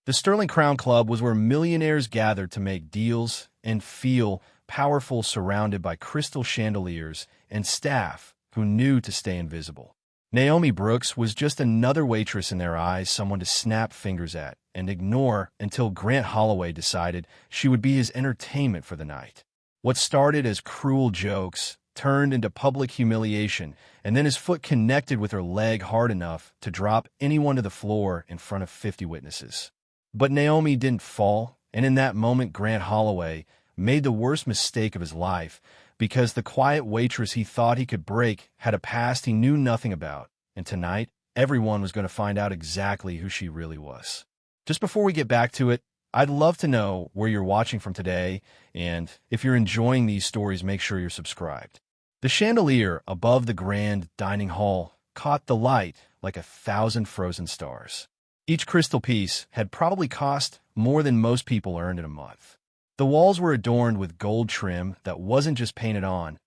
The Sterling Crown Club was where millionaires gathered to make deals and feel powerful, surrounded by crystal chandeliers and staff who knew to stay invisible. Naomi Brooks was just another waitress in their eyes, someone to snap fingers at and ignore until Grant Holloway decided she would be his entertainment for the night. What started as cruel jokes turned into public humiliation, and then his foot connected with her leg hard enough to drop anyone to the floor in front of 50 witnesses. But Naomi didn't fall, and in that moment Grant Holloway made the worst mistake of his life, because the quiet waitress he thought he could break had a past he knew nothing about, and tonight everyone was going to find out exactly who she really was. Just before we get back to it, I'd love to know where you're watching from today, and if you're enjoying these stories, make sure you're subscribed. The chandelier above the grand dining hall caught the light like 1,000 frozen stars. Each crystal piece had probably cost more than most people earned in a month. The walls were adorned with gold trim that wasn't just painted on.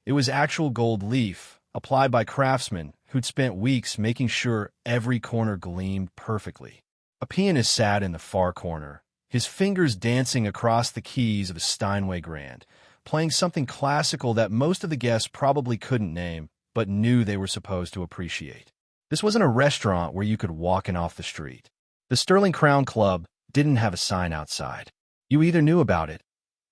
It was actual gold leaf, applied by craftsmen who'd spent weeks making sure every corner gleamed perfectly. A pianist sat in the far corner, his fingers dancing across the keys of a Steinway Grand, playing something classical that most of the guests probably couldn't name, but knew they were supposed to appreciate. This wasn't a restaurant where you could walk in off the street. The Sterling Crown Club didn't have a sign outside. You either knew about it,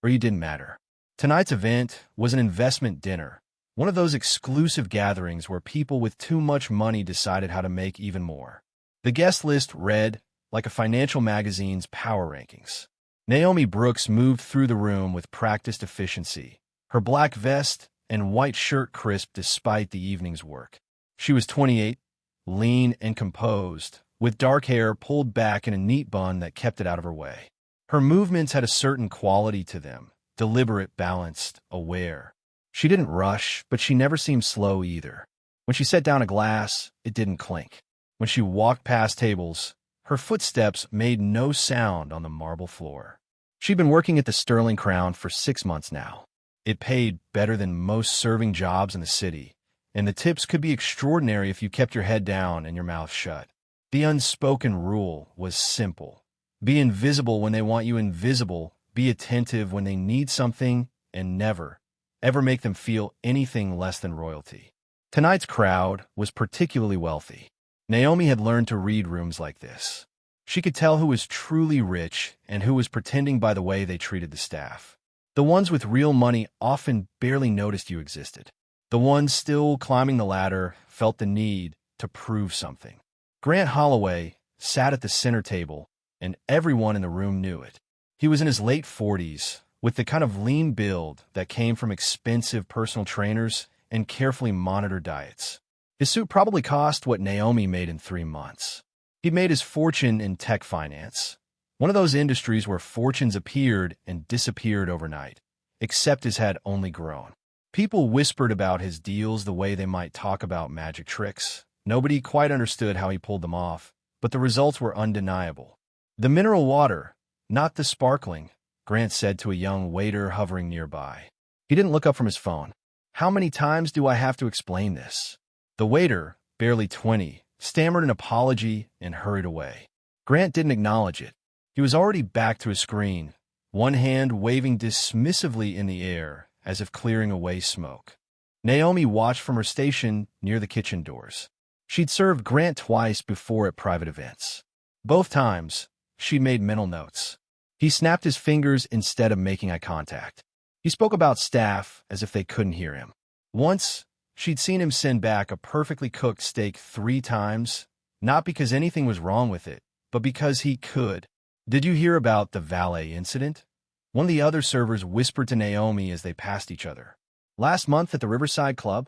or you didn't matter. Tonight's event was an investment dinner, one of those exclusive gatherings where people with too much money decided how to make even more. The guest list read like a financial magazine's power rankings. Naomi Brooks moved through the room with practiced efficiency, her black vest and white shirt crisp despite the evening's work. She was 28, lean and composed, with dark hair pulled back in a neat bun that kept it out of her way. Her movements had a certain quality to them, deliberate, balanced, aware. She didn't rush, but she never seemed slow either. When she set down a glass, it didn't clink. When she walked past tables, her footsteps made no sound on the marble floor. She'd been working at the Sterling Crown for 6 months now. It paid better than most serving jobs in the city, and the tips could be extraordinary if you kept your head down and your mouth shut. The unspoken rule was simple. Be invisible when they want you invisible, be attentive when they need something, and never, ever make them feel anything less than royalty. Tonight's crowd was particularly wealthy. Naomi had learned to read rooms like this. She could tell who was truly rich and who was pretending by the way they treated the staff. The ones with real money often barely noticed you existed. The ones still climbing the ladder felt the need to prove something. Grant Holloway sat at the center table, and everyone in the room knew it. He was in his late 40s, with the kind of lean build that came from expensive personal trainers and carefully monitored diets. His suit probably cost what Naomi made in 3 months. He'd made his fortune in tech finance, one of those industries where fortunes appeared and disappeared overnight, except his had only grown. People whispered about his deals the way they might talk about magic tricks. Nobody quite understood how he pulled them off, but the results were undeniable. "The mineral water, not the sparkling," Grant said to a young waiter hovering nearby. He didn't look up from his phone. "How many times do I have to explain this?" The waiter, barely 20, stammered an apology and hurried away. Grant didn't acknowledge it. He was already back to his screen, one hand waving dismissively in the air as if clearing away smoke. Naomi watched from her station near the kitchen doors. She'd served Grant twice before at private events. Both times, she made mental notes. He snapped his fingers instead of making eye contact. He spoke about staff as if they couldn't hear him. Once, she'd seen him send back a perfectly cooked steak 3 times, not because anything was wrong with it, but because he could. "Did you hear about the valet incident?" One of the other servers whispered to Naomi as they passed each other. "Last month at the Riverside Club?"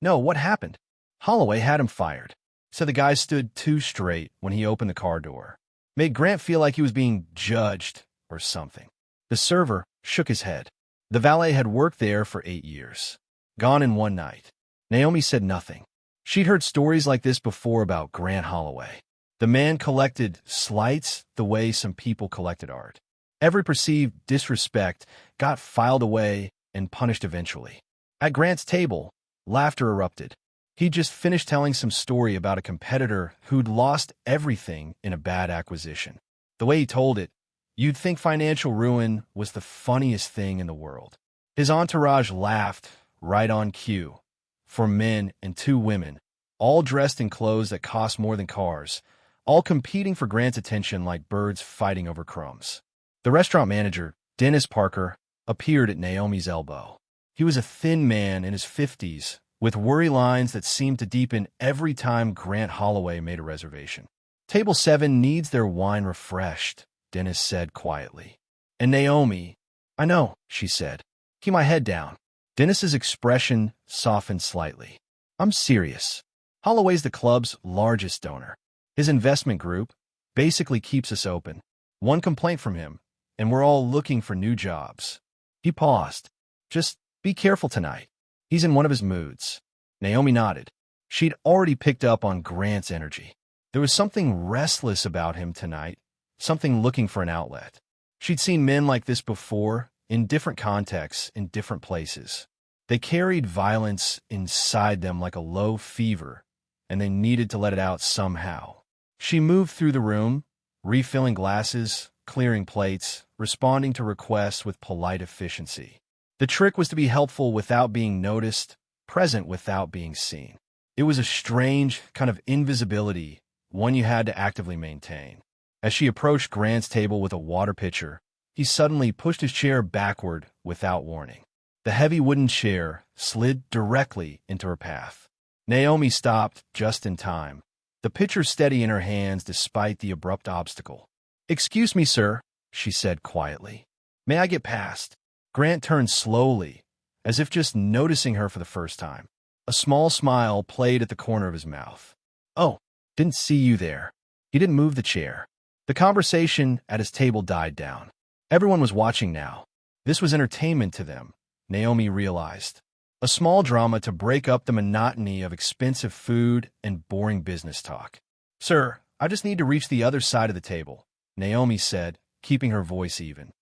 "No, what happened?" "Holloway had him fired." So the guy stood too straight when he opened the car door. Made Grant feel like he was being judged or something. The server shook his head. The valet had worked there for 8 years. Gone in one night. Naomi said nothing. She'd heard stories like this before about Grant Holloway. The man collected slights the way some people collected art. Every perceived disrespect got filed away and punished eventually. At Grant's table, laughter erupted. He'd just finished telling some story about a competitor who'd lost everything in a bad acquisition. The way he told it, you'd think financial ruin was the funniest thing in the world. His entourage laughed right on cue. 4 men and 2 women, all dressed in clothes that cost more than cars, all competing for Grant's attention like birds fighting over crumbs. The restaurant manager, Dennis Parker, appeared at Naomi's elbow. He was a thin man in his 50s, with worry lines that seemed to deepen every time Grant Holloway made a reservation. "Table 7 needs their wine refreshed," Dennis said quietly. And Naomi, "I know," she said. "Keep my head down." Dennis's expression softened slightly. "I'm serious. Holloway's the club's largest donor. His investment group basically keeps us open. One complaint from him, and we're all looking for new jobs." He paused. "Just be careful tonight. He's in one of his moods." Naomi nodded. She'd already picked up on Grant's energy. There was something restless about him tonight, something looking for an outlet. She'd seen men like this before, in different contexts, in different places. They carried violence inside them like a low fever, and they needed to let it out somehow. She moved through the room, refilling glasses, clearing plates, responding to requests with polite efficiency. The trick was to be helpful without being noticed, present without being seen. It was a strange kind of invisibility, one you had to actively maintain. As she approached Grant's table with a water pitcher, he suddenly pushed his chair backward without warning. The heavy wooden chair slid directly into her path. Naomi stopped just in time, the pitcher steady in her hands despite the abrupt obstacle. "Excuse me, sir," she said quietly. "May I get past?" Grant turned slowly, as if just noticing her for the first time. A small smile played at the corner of his mouth. "Oh, didn't see you there." He didn't move the chair. The conversation at his table died down. Everyone was watching now. This was entertainment to them, Naomi realized. A small drama to break up the monotony of expensive food and boring business talk. "Sir, I just need to reach the other side of the table," Naomi said, keeping her voice even.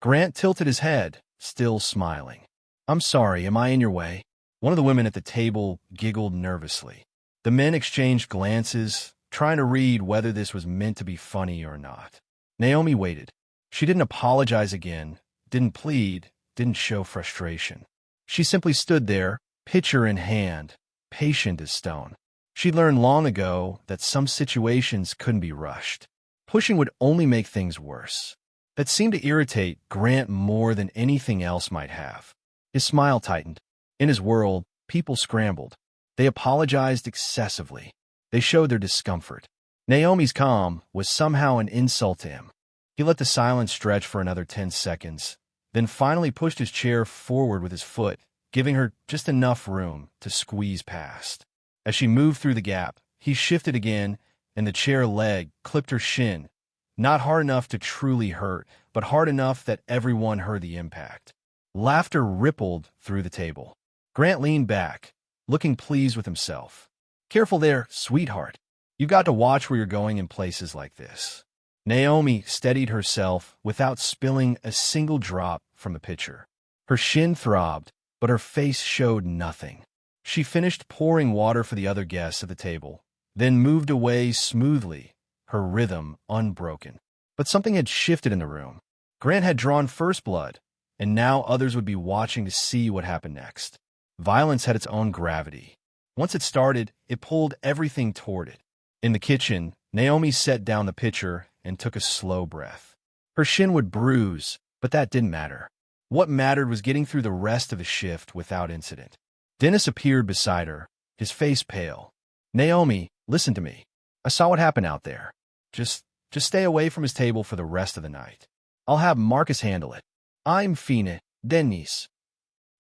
Grant tilted his head, still smiling. "I'm sorry, am I in your way?" One of the women at the table giggled nervously. The men exchanged glances, trying to read whether this was meant to be funny or not. Naomi waited. She didn't apologize again, didn't plead, didn't show frustration. She simply stood there, pitcher in hand, patient as stone. She'd learned long ago that some situations couldn't be rushed. Pushing would only make things worse. That seemed to irritate Grant more than anything else might have. His smile tightened. In his world, people scrambled. They apologized excessively. They showed their discomfort. Naomi's calm was somehow an insult to him. He let the silence stretch for another 10 seconds, then finally pushed his chair forward with his foot, giving her just enough room to squeeze past. As she moved through the gap, he shifted again, and the chair leg clipped her shin, not hard enough to truly hurt, but hard enough that everyone heard the impact. Laughter rippled through the table. Grant leaned back, looking pleased with himself. "Careful there, sweetheart. You've got to watch where you're going in places like this." Naomi steadied herself without spilling a single drop from the pitcher. Her shin throbbed, but her face showed nothing. She finished pouring water for the other guests at the table, then moved away smoothly, her rhythm unbroken. But something had shifted in the room. Grant had drawn first blood, and now others would be watching to see what happened next. Violence had its own gravity. Once it started, it pulled everything toward it. In the kitchen, Naomi set down the pitcher and took a slow breath. Her shin would bruise, but that didn't matter. What mattered was getting through the rest of the shift without incident. Dennis appeared beside her, his face pale. "Naomi, listen to me. I saw what happened out there. Just stay away from his table for the rest of the night. I'll have Marcus handle it. I'm fine, Denise.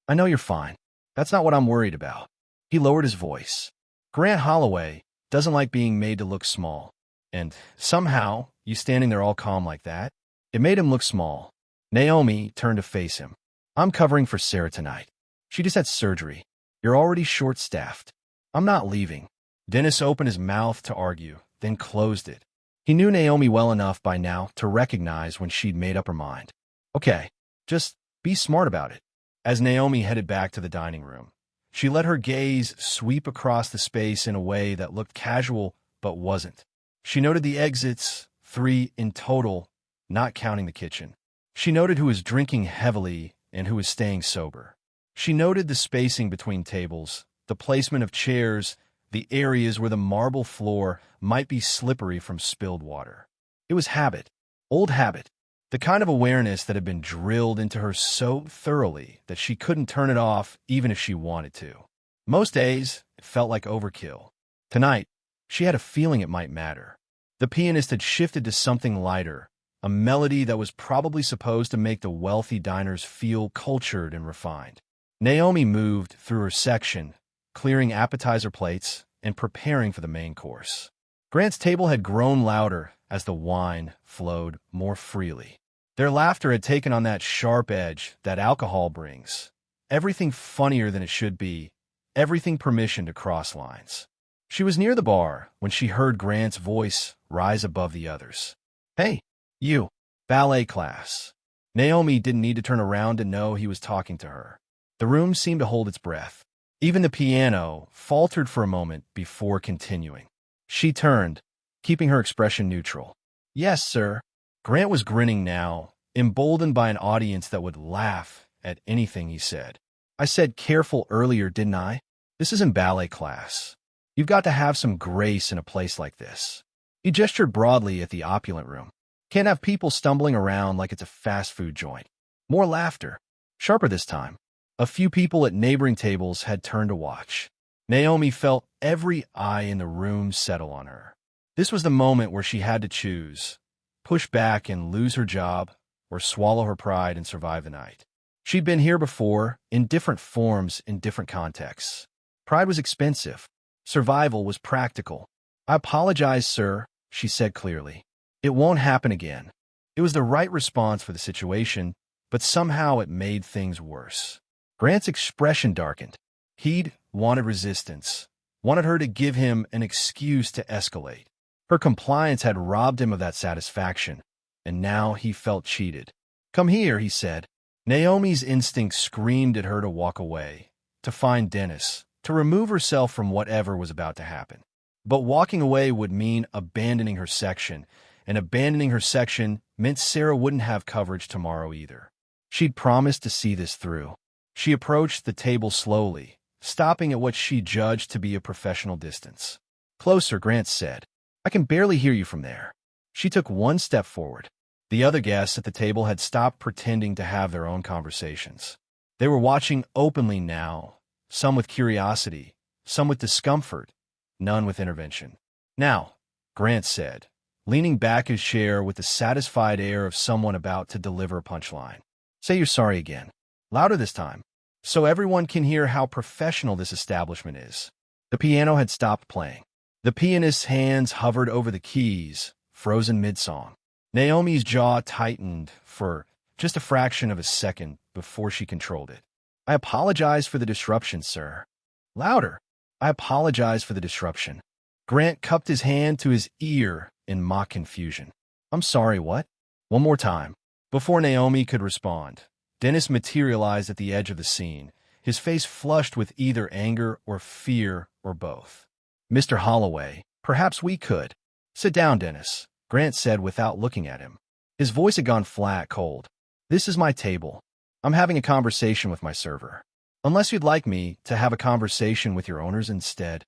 I know you're fine. That's not what I'm worried about." He lowered his voice. "Grant Holloway doesn't like being made to look small. And somehow, you standing there all calm like that, it made him look small." Naomi turned to face him. "I'm covering for Sarah tonight. She just had surgery. You're already short-staffed. I'm not leaving." Dennis opened his mouth to argue, then closed it. He knew Naomi well enough by now to recognize when she'd made up her mind. "Okay, just be smart about it." As Naomi headed back to the dining room, she let her gaze sweep across the space in a way that looked casual but wasn't. She noted the exits, 3 in total, not counting the kitchen. She noted who was drinking heavily and who was staying sober. She noted the spacing between tables, the placement of chairs, the areas where the marble floor might be slippery from spilled water. It was habit, old habit, the kind of awareness that had been drilled into her so thoroughly that she couldn't turn it off even if she wanted to. Most days, it felt like overkill. Tonight, she had a feeling it might matter. The pianist had shifted to something lighter, a melody that was probably supposed to make the wealthy diners feel cultured and refined. Naomi moved through her section, clearing appetizer plates and preparing for the main course. Grant's table had grown louder as the wine flowed more freely. Their laughter had taken on that sharp edge that alcohol brings. Everything funnier than it should be, everything permission to cross lines. She was near the bar when she heard Grant's voice rise above the others. "Hey, you, ballet class." Naomi didn't need to turn around to know he was talking to her. The room seemed to hold its breath. Even the piano faltered for a moment before continuing. She turned, keeping her expression neutral. "Yes, sir." Grant was grinning now, emboldened by an audience that would laugh at anything he said. "I said careful earlier, didn't I? This isn't ballet class. You've got to have some grace in a place like this." He gestured broadly at the opulent room. "Can't have people stumbling around like it's a fast food joint." More laughter, sharper this time. A few people at neighboring tables had turned to watch. Naomi felt every eye in the room settle on her. This was the moment where she had to choose, push back and lose her job, or swallow her pride and survive the night. She'd been here before, in different forms, in different contexts. Pride was expensive. Survival was practical. "I apologize, sir," she said clearly. "It won't happen again." It was the right response for the situation, but somehow it made things worse. Grant's expression darkened. He'd wanted resistance, wanted her to give him an excuse to escalate. Her compliance had robbed him of that satisfaction, and now he felt cheated. "Come here," he said. Naomi's instinct screamed at her to walk away, to find Dennis, to remove herself from whatever was about to happen. But walking away would mean abandoning her section, and abandoning her section meant Sarah wouldn't have coverage tomorrow either. She'd promised to see this through. She approached the table slowly, stopping at what she judged to be a professional distance. "Closer," Grant said. "I can barely hear you from there." She took one step forward. The other guests at the table had stopped pretending to have their own conversations. They were watching openly now, some with curiosity, some with discomfort, none with intervention. "Now," Grant said, leaning back his chair with the satisfied air of someone about to deliver a punchline. "Say you're sorry again. Louder this time, so everyone can hear how professional this establishment is." The piano had stopped playing. The pianist's hands hovered over the keys, frozen mid-song. Naomi's jaw tightened for just a fraction of a second before she controlled it. "I apologize for the disruption, sir." Louder. "I apologize for the disruption." Grant cupped his hand to his ear in mock confusion. "I'm sorry, what?" One more time. Before Naomi could respond, Dennis materialized at the edge of the scene, his face flushed with either anger or fear or both. "Mr. Holloway, perhaps we could." "Sit down, Dennis," Grant said without looking at him. His voice had gone flat, cold. "This is my table. I'm having a conversation with my server. Unless you'd like me to have a conversation with your owners instead."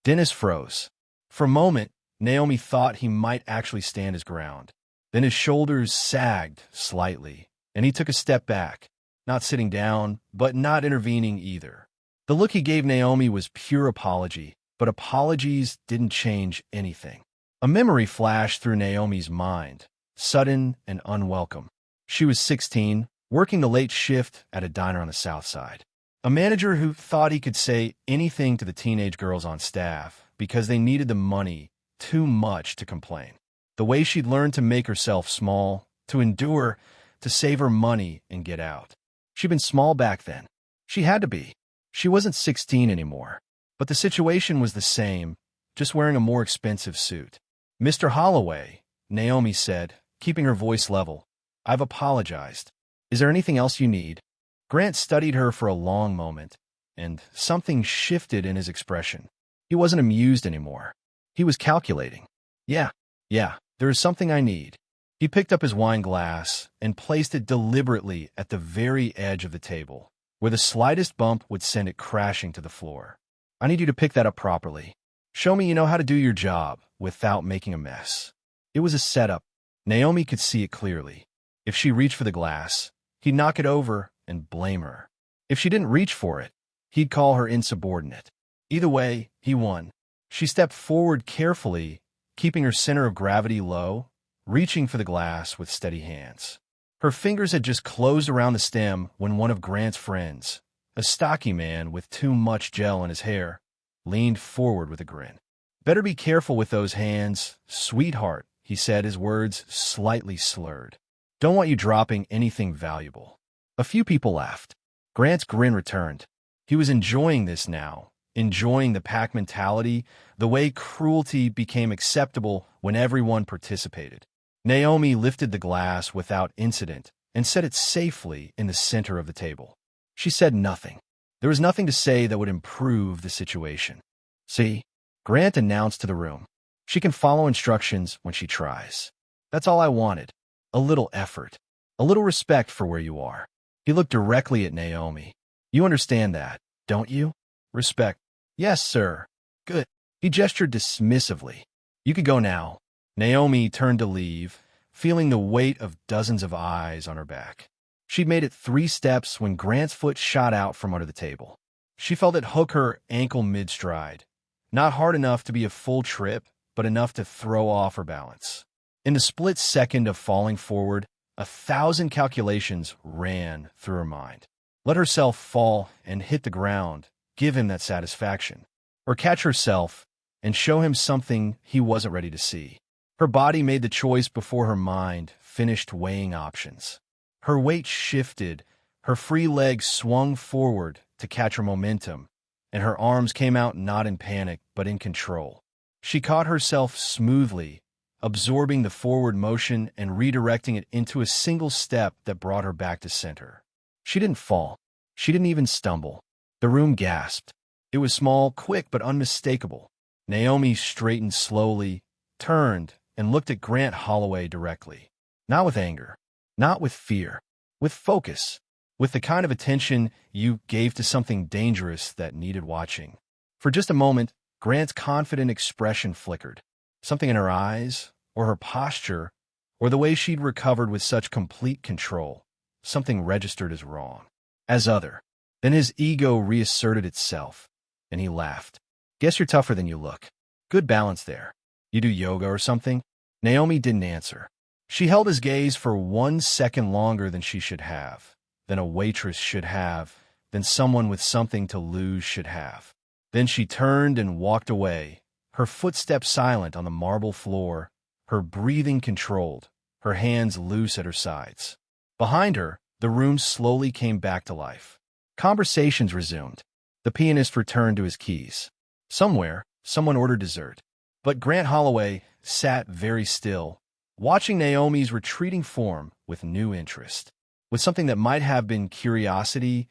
Dennis froze. For a moment, Naomi thought he might actually stand his ground. Then his shoulders sagged slightly, and he took a step back, not sitting down, but not intervening either. The look he gave Naomi was pure apology, but apologies didn't change anything. A memory flashed through Naomi's mind, sudden and unwelcome. She was 16, working the late shift at a diner on the South Side. A manager who thought he could say anything to the teenage girls on staff because they needed the money too much to complain. The way she'd learned to make herself small, to endure, to save her money and get out. She'd been small back then. She had to be. She wasn't 16 anymore. But the situation was the same, just wearing a more expensive suit. "Mr. Holloway," Naomi said, keeping her voice level, "I've apologized. Is there anything else you need?" Grant studied her for a long moment, and something shifted in his expression. He wasn't amused anymore. He was calculating. Yeah, There is something I need. He picked up his wine glass and placed it deliberately at the very edge of the table, where the slightest bump would send it crashing to the floor. I need you to pick that up properly. Show me you know how to do your job without making a mess. It was a setup. Naomi could see it clearly. If she reached for the glass, he'd knock it over and blame her. If she didn't reach for it, he'd call her insubordinate. Either way, he won. She stepped forward carefully, keeping her center of gravity low, reaching for the glass with steady hands. Her fingers had just closed around the stem when one of Grant's friends, a stocky man with too much gel in his hair, leaned forward with a grin. "Better be careful with those hands, sweetheart," he said, his words slightly slurred. "Don't want you dropping anything valuable." A few people laughed. Grant's grin returned. He was enjoying this now, enjoying the pack mentality, the way cruelty became acceptable when everyone participated. Naomi lifted the glass without incident and set it safely in the center of the table. She said nothing. There was nothing to say that would improve the situation. "See," Grant announced to the room. "She can follow instructions when she tries. That's all I wanted. A little effort. A little respect for where you are." He looked directly at Naomi. "You understand that, don't you? Respect." "Yes, sir." "Good." He gestured dismissively. "You could go now." Naomi turned to leave, feeling the weight of dozens of eyes on her back. She'd made it 3 steps when Grant's foot shot out from under the table. She felt it hook her ankle mid-stride. Not hard enough to be a full trip, but enough to throw off her balance. In the split second of falling forward, 1,000 calculations ran through her mind. Let herself fall and hit the ground, give him that satisfaction. Or catch herself and show him something he wasn't ready to see. Her body made the choice before her mind finished weighing options. Her weight shifted, her free leg swung forward to catch her momentum, and her arms came out not in panic, but in control. She caught herself smoothly, absorbing the forward motion and redirecting it into a single step that brought her back to center. She didn't fall. She didn't even stumble. The room gasped. It was small, quick, but unmistakable. Naomi straightened slowly, turned, and looked at Grant Holloway directly. Not with anger, not with fear, with focus, with the kind of attention you gave to something dangerous that needed watching. For just a moment, Grant's confident expression flickered. Something in her eyes, or her posture, or the way she'd recovered with such complete control, something registered as wrong, as other. Then his ego reasserted itself, and he laughed. "Guess you're tougher than you look. Good balance there. You do yoga or something?" Naomi didn't answer. She held his gaze for 1 second longer than she should have, than a waitress should have, than someone with something to lose should have. Then she turned and walked away, her footsteps silent on the marble floor, her breathing controlled, her hands loose at her sides. Behind her, the room slowly came back to life. Conversations resumed. The pianist returned to his keys. Somewhere, someone ordered dessert. But Grant Holloway sat very still, watching Naomi's retreating form with new interest, with something that might have been curiosity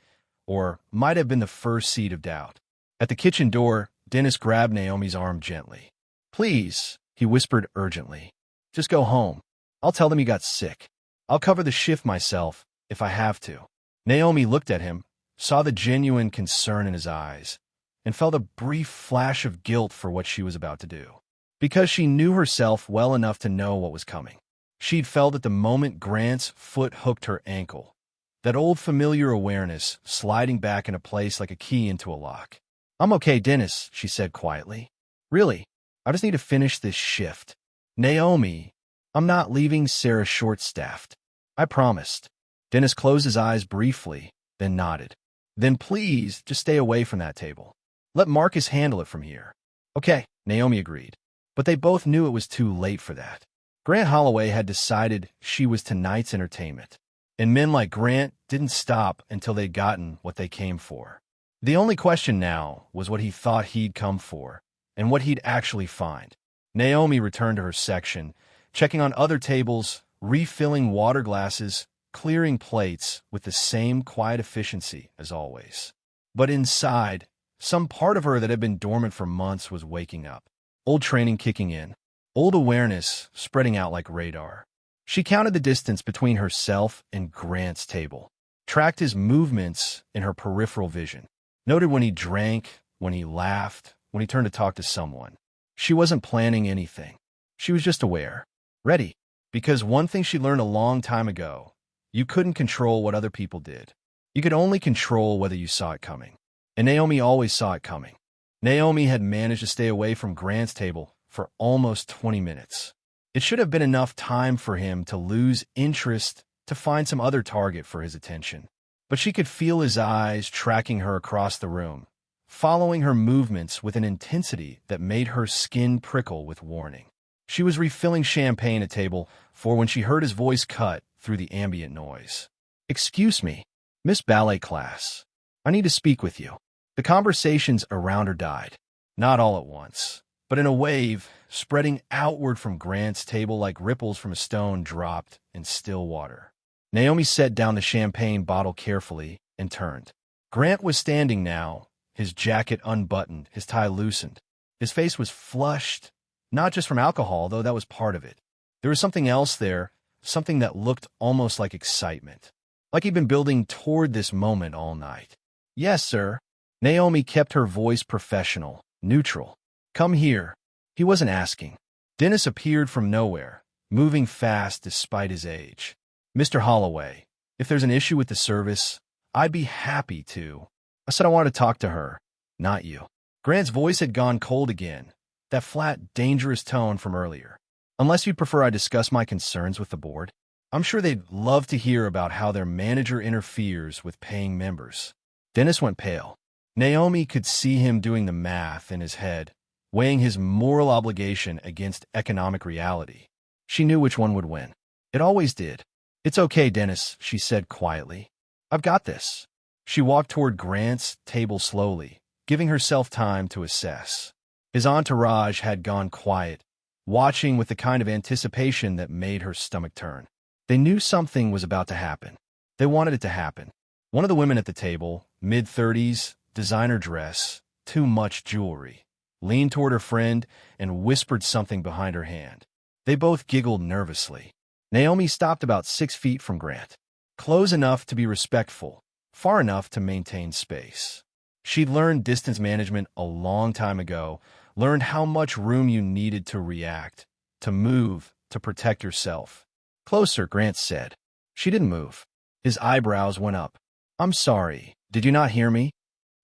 or might have been the first seed of doubt. At the kitchen door, Dennis grabbed Naomi's arm gently. "Please," he whispered urgently, "just go home. I'll tell them you got sick. I'll cover the shift myself if I have to." Naomi looked at him, saw the genuine concern in his eyes, and felt a brief flash of guilt for what she was about to do. Because she knew herself well enough to know what was coming. She'd felt at the moment Grant's foot hooked her ankle, that old familiar awareness sliding back into place like a key into a lock. "I'm okay, Dennis," she said quietly. "Really, I just need to finish this shift. Naomi, I'm not leaving Sarah short-staffed. I promised." Dennis closed his eyes briefly, then nodded. "Then please, just stay away from that table. Let Marcus handle it from here." "Okay," Naomi agreed. But they both knew it was too late for that. Grant Holloway had decided she was tonight's entertainment, and men like Grant didn't stop until they'd gotten what they came for. The only question now was what he thought he'd come for, and what he'd actually find. Naomi returned to her section, checking on other tables, refilling water glasses, clearing plates with the same quiet efficiency as always. But inside, some part of her that had been dormant for months was waking up. Old training kicking in. old awareness spreading out like radar. She counted the distance between herself and Grant's table, tracked his movements in her peripheral vision, noted when he drank, when he laughed, when he turned to talk to someone. She wasn't planning anything. She was just aware, ready. Because one thing she learned a long time ago, you couldn't control what other people did. You could only control whether you saw it coming. And Naomi always saw it coming. Naomi had managed to stay away from Grant's table for almost 20 minutes. It should have been enough time for him to lose interest, to find some other target for his attention. But she could feel his eyes tracking her across the room, following her movements with an intensity that made her skin prickle with warning. She was refilling champagne at table 4 when she heard his voice cut through the ambient noise. "Excuse me, Miss Ballet Class. I need to speak with you." The conversations around her died, not all at once, but in a wave, spreading outward from Grant's table like ripples from a stone dropped in still water. Naomi set down the champagne bottle carefully and turned. Grant was standing now, his jacket unbuttoned, his tie loosened. His face was flushed, not just from alcohol, though that was part of it. There was something else there, something that looked almost like excitement, like he'd been building toward this moment all night. "Yes, sir." Naomi kept her voice professional, neutral. "Come here." He wasn't asking. Dennis appeared from nowhere, moving fast despite his age. "Mr. Holloway, if there's an issue with the service, I'd be happy to." I said I wanted to talk to her, not you. Grant's voice had gone cold again, that flat, dangerous tone from earlier. "Unless you'd prefer I discuss my concerns with the board. I'm sure they'd love to hear about how their manager interferes with paying members." Dennis went pale. Naomi could see him doing the math in his head, weighing his moral obligation against economic reality. She knew which one would win. It always did. "It's okay, Dennis," she said quietly. "I've got this." She walked toward Grant's table slowly, giving herself time to assess. His entourage had gone quiet, watching with the kind of anticipation that made her stomach turn. They knew something was about to happen. They wanted it to happen. One of the women at the table, mid-30s, designer dress, too much jewelry, leaned toward her friend and whispered something behind her hand. They both giggled nervously. Naomi stopped about 6 feet from Grant, close enough to be respectful, far enough to maintain space. She'd learned distance management a long time ago, learned how much room you needed to react, to move, to protect yourself. "Closer," Grant said. She didn't move. His eyebrows went up. "I'm sorry. Did you not hear me?"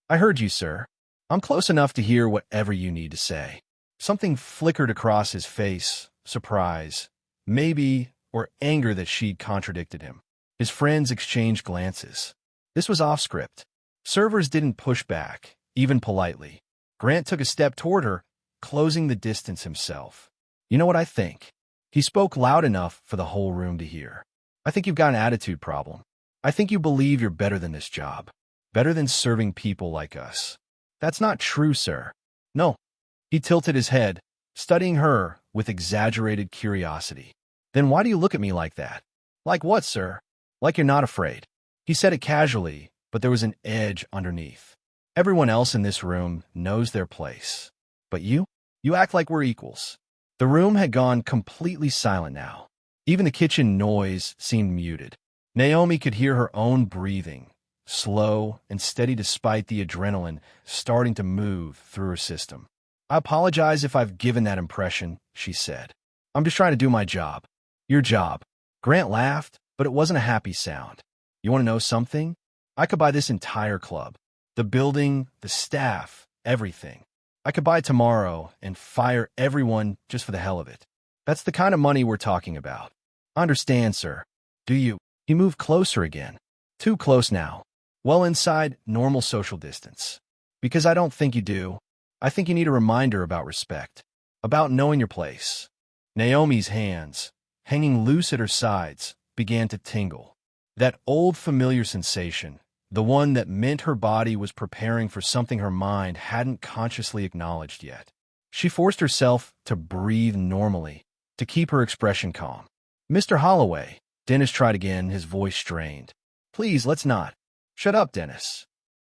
"I heard you, sir. I'm close enough to hear whatever you need to say." Something flickered across his face, surprise, maybe, or anger that she'd contradicted him. His friends exchanged glances. This was off script. Servers didn't push back, even politely. Grant took a step toward her, closing the distance himself. "You know what I think?" He spoke loud enough for the whole room to hear. "I think you've got an attitude problem. I think you believe you're better than this job, better than serving people like us." "That's not true, sir." "No." He tilted his head, studying her with exaggerated curiosity. "Then why do you look at me like that?" "Like what, sir?" "Like you're not afraid." He said it casually, but there was an edge underneath. "Everyone else in this room knows their place. But you act like we're equals." The room had gone completely silent now. Even the kitchen noise seemed muted. Naomi could hear her own breathing, slow and steady despite the adrenaline starting to move through her system. "I apologize if I've given that impression," she said. "I'm just trying to do my job." "Your job." Grant laughed, but it wasn't a happy sound. "You want to know something? I could buy this entire club. The building, the staff, everything. I could buy it tomorrow and fire everyone just for the hell of it. That's the kind of money we're talking about." "I understand, sir." "Do you?" He moved closer again. Too close now. Well inside normal social distance. "Because I don't think you do. I think you need a reminder about respect, about knowing your place." Naomi's hands, hanging loose at her sides, began to tingle. That old familiar sensation, the one that meant her body was preparing for something her mind hadn't consciously acknowledged yet. She forced herself to breathe normally, to keep her expression calm. "Mr. Holloway," Dennis tried again, his voice strained. "Please, let's not." "Shut up, Dennis."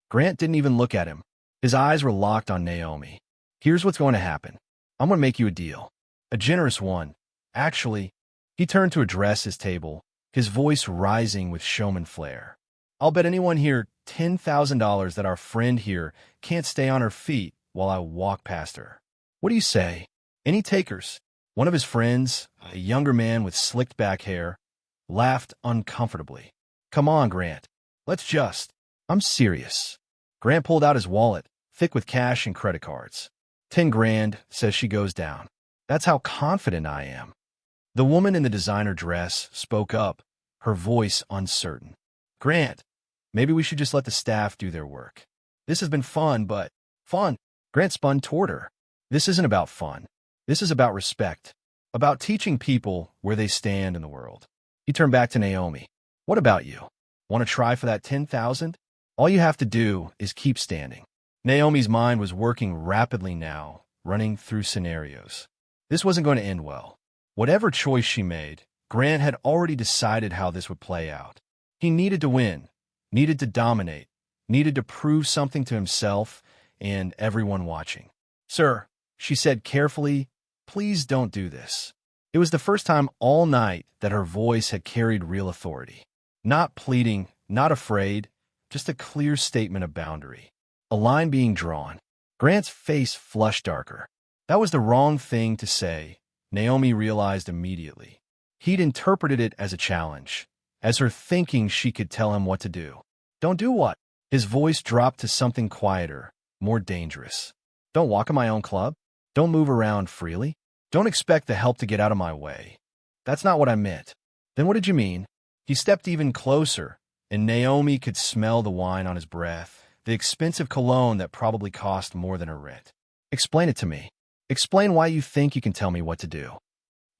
Grant didn't even look at him. His eyes were locked on Naomi. "Here's what's going to happen. I'm going to make you a deal. A generous one. Actually, he turned to address his table, his voice rising with showman flair. I'll bet anyone here $10,000 that our friend here can't stay on her feet while I walk past her. What do you say? Any takers? One of his friends, a younger man with slicked back hair, laughed uncomfortably. Come on, Grant. Let's just. I'm serious. Grant pulled out his wallet, thick with cash and credit cards. 10 grand, says she goes down. That's how confident I am. The woman in the designer dress spoke up, her voice uncertain. Grant, maybe we should just let the staff do their work. This has been fun, but... Fun? Grant spun toward her. This isn't about fun. This is about respect. About teaching people where they stand in the world. He turned back to Naomi. What about you? Want to try for that 10,000? All you have to do is keep standing. Naomi's mind was working rapidly now, running through scenarios. This wasn't going to end well. Whatever choice she made, Grant had already decided how this would play out. He needed to win, needed to dominate, needed to prove something to himself and everyone watching. Sir, she said carefully, please don't do this. It was the first time all night that her voice had carried real authority. Not pleading, not afraid, just a clear statement of boundary. A line being drawn. Grant's face flushed darker. That was the wrong thing to say, Naomi realized immediately. He'd interpreted it as a challenge, as her thinking she could tell him what to do. Don't do what? His voice dropped to something quieter, more dangerous. Don't walk in my own club? Don't move around freely? Don't expect the help to get out of my way. That's not what I meant. Then what did you mean? He stepped even closer, and Naomi could smell the wine on his breath, the expensive cologne that probably cost more than her rent. Explain it to me. Explain why you think you can tell me what to do.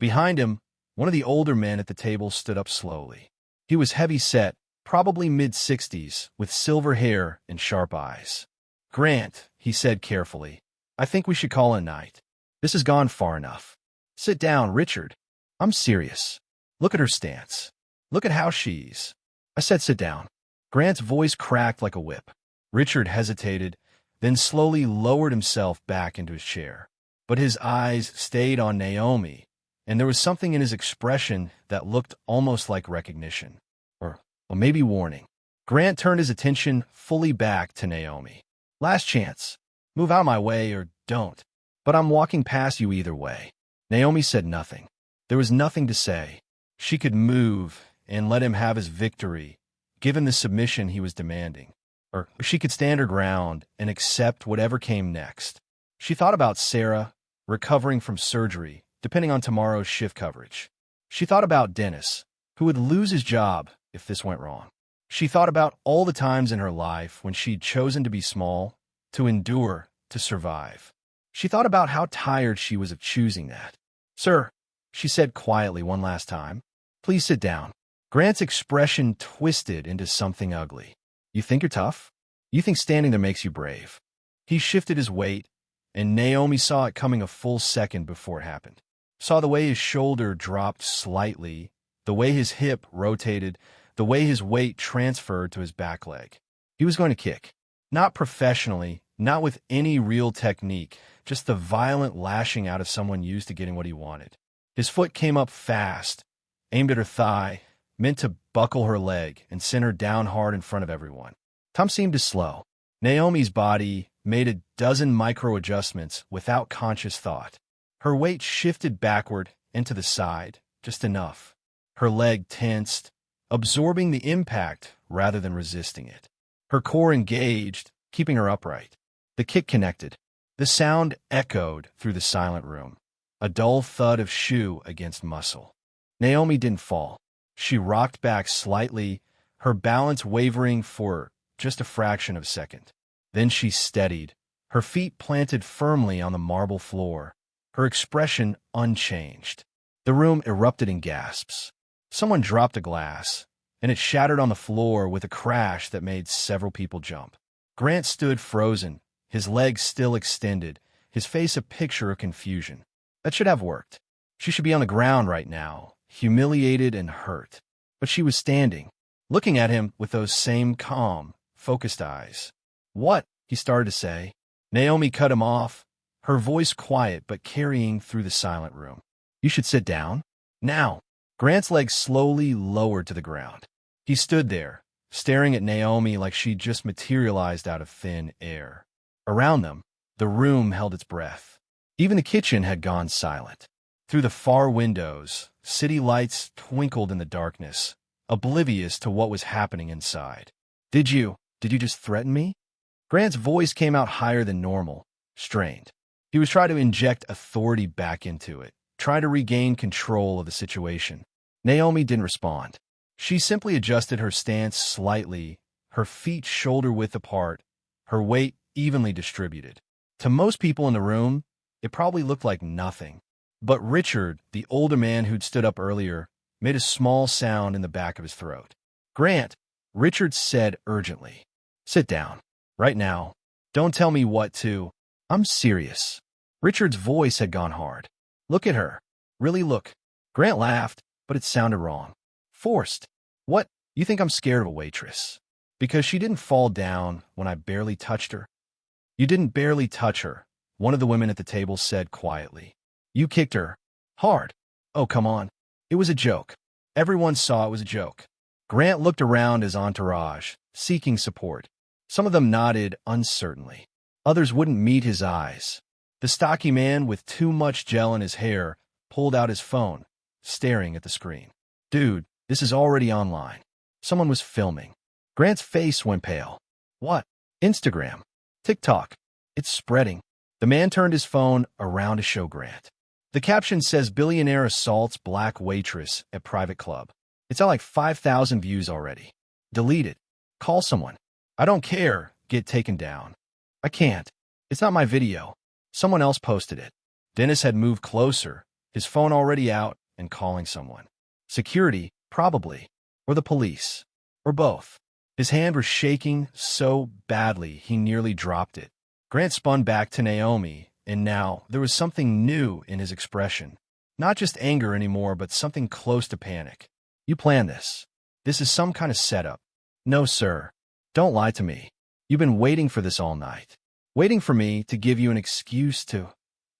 Behind him, one of the older men at the table stood up slowly. He was heavy-set, probably mid-60s, with silver hair and sharp eyes. Grant, he said carefully, I think we should call it a night. This has gone far enough. Sit down, Richard. I'm serious. Look at her stance. Look at how she's. I said sit down. Grant's voice cracked like a whip. Richard hesitated, then slowly lowered himself back into his chair. But his eyes stayed on Naomi, and there was something in his expression that looked almost like recognition. Or maybe warning. Grant turned his attention fully back to Naomi. Last chance. Move out of my way or don't. But I'm walking past you either way. Naomi said nothing. There was nothing to say. She could move and let him have his victory, given the submission he was demanding. Or she could stand her ground and accept whatever came next. She thought about Sarah, recovering from surgery, depending on tomorrow's shift coverage. She thought about Dennis, who would lose his job if this went wrong. She thought about all the times in her life when she'd chosen to be small, to endure, to survive. She thought about how tired she was of choosing that. Sir, she said quietly one last time, please sit down. Grant's expression twisted into something ugly. You think you're tough? You think standing there makes you brave? He shifted his weight, and Naomi saw it coming a full second before it happened. Saw the way his shoulder dropped slightly, the way his hip rotated, the way his weight transferred to his back leg. He was going to kick. Not professionally, not with any real technique, just the violent lashing out of someone used to getting what he wanted. His foot came up fast, aimed at her thigh, meant to buckle her leg and send her down hard in front of everyone. Tom seemed to slow. Naomi's body made a dozen micro-adjustments without conscious thought. Her weight shifted backward and to the side, just enough. Her leg tensed, absorbing the impact rather than resisting it. Her core engaged, keeping her upright. The kick connected. The sound echoed through the silent room. A dull thud of shoe against muscle. Naomi didn't fall. She rocked back slightly, her balance wavering for just a fraction of a second. Then she steadied, her feet planted firmly on the marble floor, her expression unchanged. The room erupted in gasps. Someone dropped a glass, and it shattered on the floor with a crash that made several people jump. Grant stood frozen, his legs still extended, his face a picture of confusion. That should have worked. She should be on the ground right now, humiliated and hurt. But she was standing, looking at him with those same calm, focused eyes. What? He started to say. Naomi cut him off, her voice quiet but carrying through the silent room. "You should sit down. Now." Grant's legs slowly lowered to the ground. He stood there, staring at Naomi like she'd just materialized out of thin air. Around them, the room held its breath. Even the kitchen had gone silent. Through the far windows, city lights twinkled in the darkness, oblivious to what was happening inside. Did you just threaten me?" Grant's voice came out higher than normal, strained. He was trying to inject authority back into it, trying to regain control of the situation. Naomi didn't respond. She simply adjusted her stance slightly, her feet shoulder-width apart, her weight evenly distributed. To most people in the room, it probably looked like nothing. But Richard, the older man who'd stood up earlier, made a small sound in the back of his throat. "Grant," Richard said urgently. "Sit down. Right now. Don't tell me what to. I'm serious." Richard's voice had gone hard. "Look at her. Really look." Grant laughed, but it sounded wrong. Forced. "What? You think I'm scared of a waitress? Because she didn't fall down when I barely touched her?" "You didn't barely touch her," one of the women at the table said quietly. "You kicked her. Hard. Oh, come on. It was a joke. Everyone saw it was a joke." Grant looked around his entourage, seeking support. Some of them nodded uncertainly. Others wouldn't meet his eyes. The stocky man with too much gel in his hair pulled out his phone, staring at the screen. "Dude, this is already online. Someone was filming." Grant's face went pale. "What? Instagram? TikTok? It's spreading." The man turned his phone around to show Grant. The caption says, "Billionaire assaults black waitress at private club." It's at like 5,000 views already. "Delete it. Call someone." "I don't care. Get taken down." "I can't. It's not my video. Someone else posted it." Dennis had moved closer, his phone already out and calling someone. Security, probably. Or the police. Or both. His hand was shaking so badly he nearly dropped it. Grant spun back to Naomi, and now there was something new in his expression. Not just anger anymore, but something close to panic. "You planned this. This is some kind of setup." "No, sir. Don't lie to me. You've been waiting for this all night. Waiting for me to give you an excuse to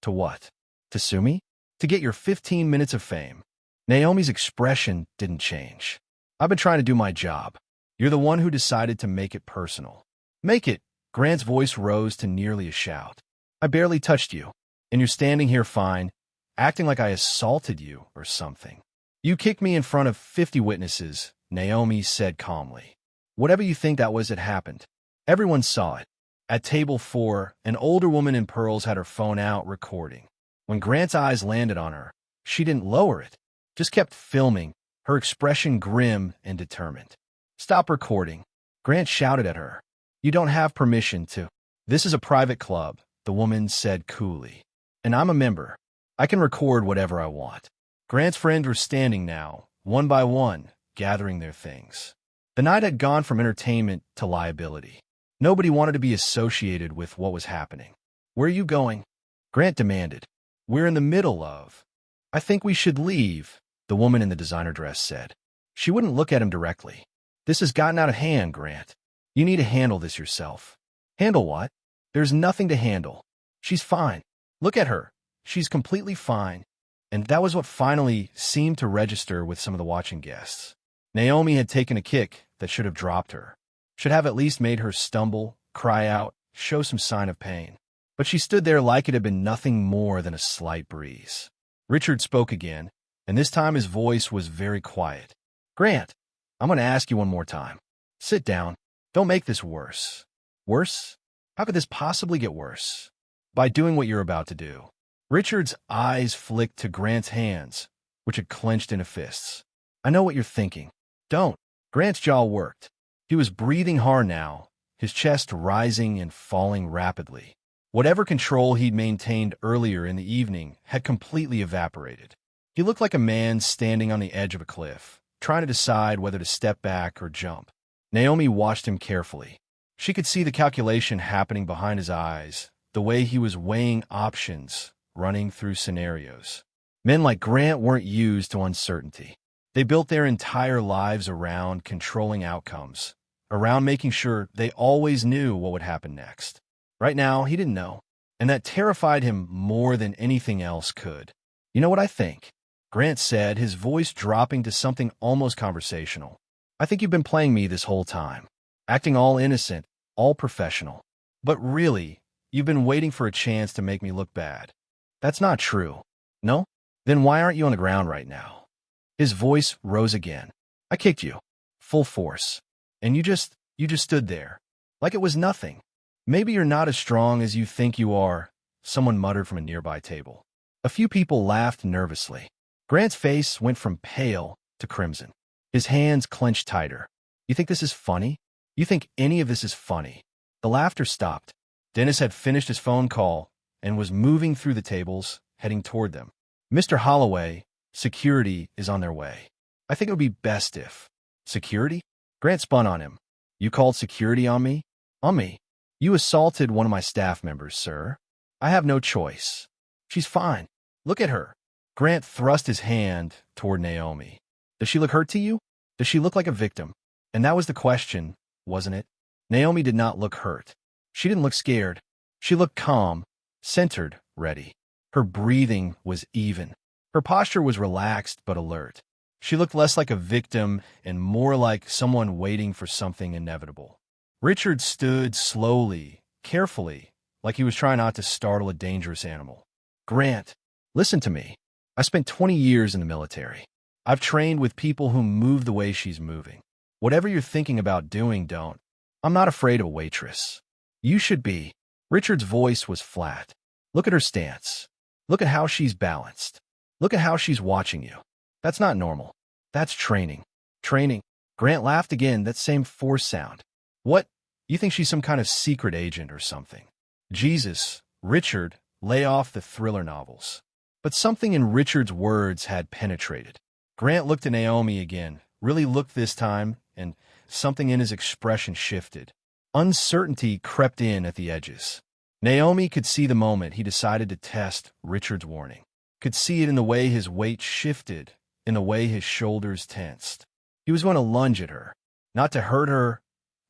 what? To sue me? To get your 15 minutes of fame." Naomi's expression didn't change. "I've been trying to do my job. You're the one who decided to make it personal." "Make it." Grant's voice rose to nearly a shout. "I barely touched you, and you're standing here fine, acting like I assaulted you or something." "You kicked me in front of 50 witnesses," Naomi said calmly. "Whatever you think that was, it happened. Everyone saw it." At table 4, an older woman in pearls had her phone out recording. When Grant's eyes landed on her, she didn't lower it, just kept filming, her expression grim and determined. "Stop recording," Grant shouted at her. "You don't have permission to." "This is a private club," the woman said coolly. "And I'm a member. I can record whatever I want." Grant's friends were standing now, one by one, gathering their things. The night had gone from entertainment to liability. Nobody wanted to be associated with what was happening. "Where are you going?" Grant demanded. "We're in the middle of." "I think we should leave," the woman in the designer dress said. She wouldn't look at him directly. "This has gotten out of hand, Grant. You need to handle this yourself." "Handle what?" "There's nothing to handle. She's fine. Look at her. She's completely fine." And that was what finally seemed to register with some of the watching guests. Naomi had taken a kick that should have dropped her, should have at least made her stumble, cry out, show some sign of pain. But she stood there like it had been nothing more than a slight breeze. Richard spoke again, and this time his voice was very quiet. "Grant, I'm going to ask you one more time. Sit down. Don't make this worse." "Worse? How could this possibly get worse?" "By doing what you're about to do." Richard's eyes flicked to Grant's hands, which had clenched into fists. "I know what you're thinking. Don't." Grant's jaw worked. He was breathing hard now, his chest rising and falling rapidly. Whatever control he'd maintained earlier in the evening had completely evaporated. He looked like a man standing on the edge of a cliff, trying to decide whether to step back or jump. Naomi watched him carefully. She could see the calculation happening behind his eyes, the way he was weighing options, running through scenarios. Men like Grant weren't used to uncertainty. They built their entire lives around controlling outcomes, around making sure they always knew what would happen next. Right now, he didn't know, and that terrified him more than anything else could. "You know what I think?" Grant said, his voice dropping to something almost conversational. "I think you've been playing me this whole time, acting all innocent, all professional. But really, you've been waiting for a chance to make me look bad. That's not true. No? Then why aren't you on the ground right now?" His voice rose again. "I kicked you. Full force. And you just stood there. Like it was nothing. Maybe you're not as strong as you think you are," someone muttered from a nearby table. A few people laughed nervously. Grant's face went from pale to crimson. His hands clenched tighter. "You think this is funny? You think any of this is funny?" The laughter stopped. Dennis had finished his phone call and was moving through the tables, heading toward them. "Mr. Holloway, security is on their way. I think it would be best if—" "Security?" Grant spun on him. "You called security on me? On me? You assaulted one of my staff members, sir. I have no choice. She's fine. Look at her." Grant thrust his hand toward Naomi. "Does she look hurt to you? Does she look like a victim?" And that was the question, wasn't it? Naomi did not look hurt. She didn't look scared. She looked calm, centered, ready. Her breathing was even. Her posture was relaxed but alert. She looked less like a victim and more like someone waiting for something inevitable. Richard stood slowly, carefully, like he was trying not to startle a dangerous animal. "Grant, listen to me. I spent 20 years in the military. I've trained with people who move the way she's moving. Whatever you're thinking about doing, don't. I'm not afraid of a waitress. You should be." Richard's voice was flat. "Look at her stance. Look at how she's balanced. Look at how she's watching you. That's not normal. That's training." "Training?" Grant laughed again, that same forced sound. "What? You think she's some kind of secret agent or something?" Jesus, Richard, lay off the thriller novels. But something in Richard's words had penetrated. Grant looked at Naomi again, really looked this time, and something in his expression shifted. Uncertainty crept in at the edges. Naomi could see the moment he decided to test Richard's warning. Could see it in the way his weight shifted, in the way his shoulders tensed. He was going to lunge at her. Not to hurt her,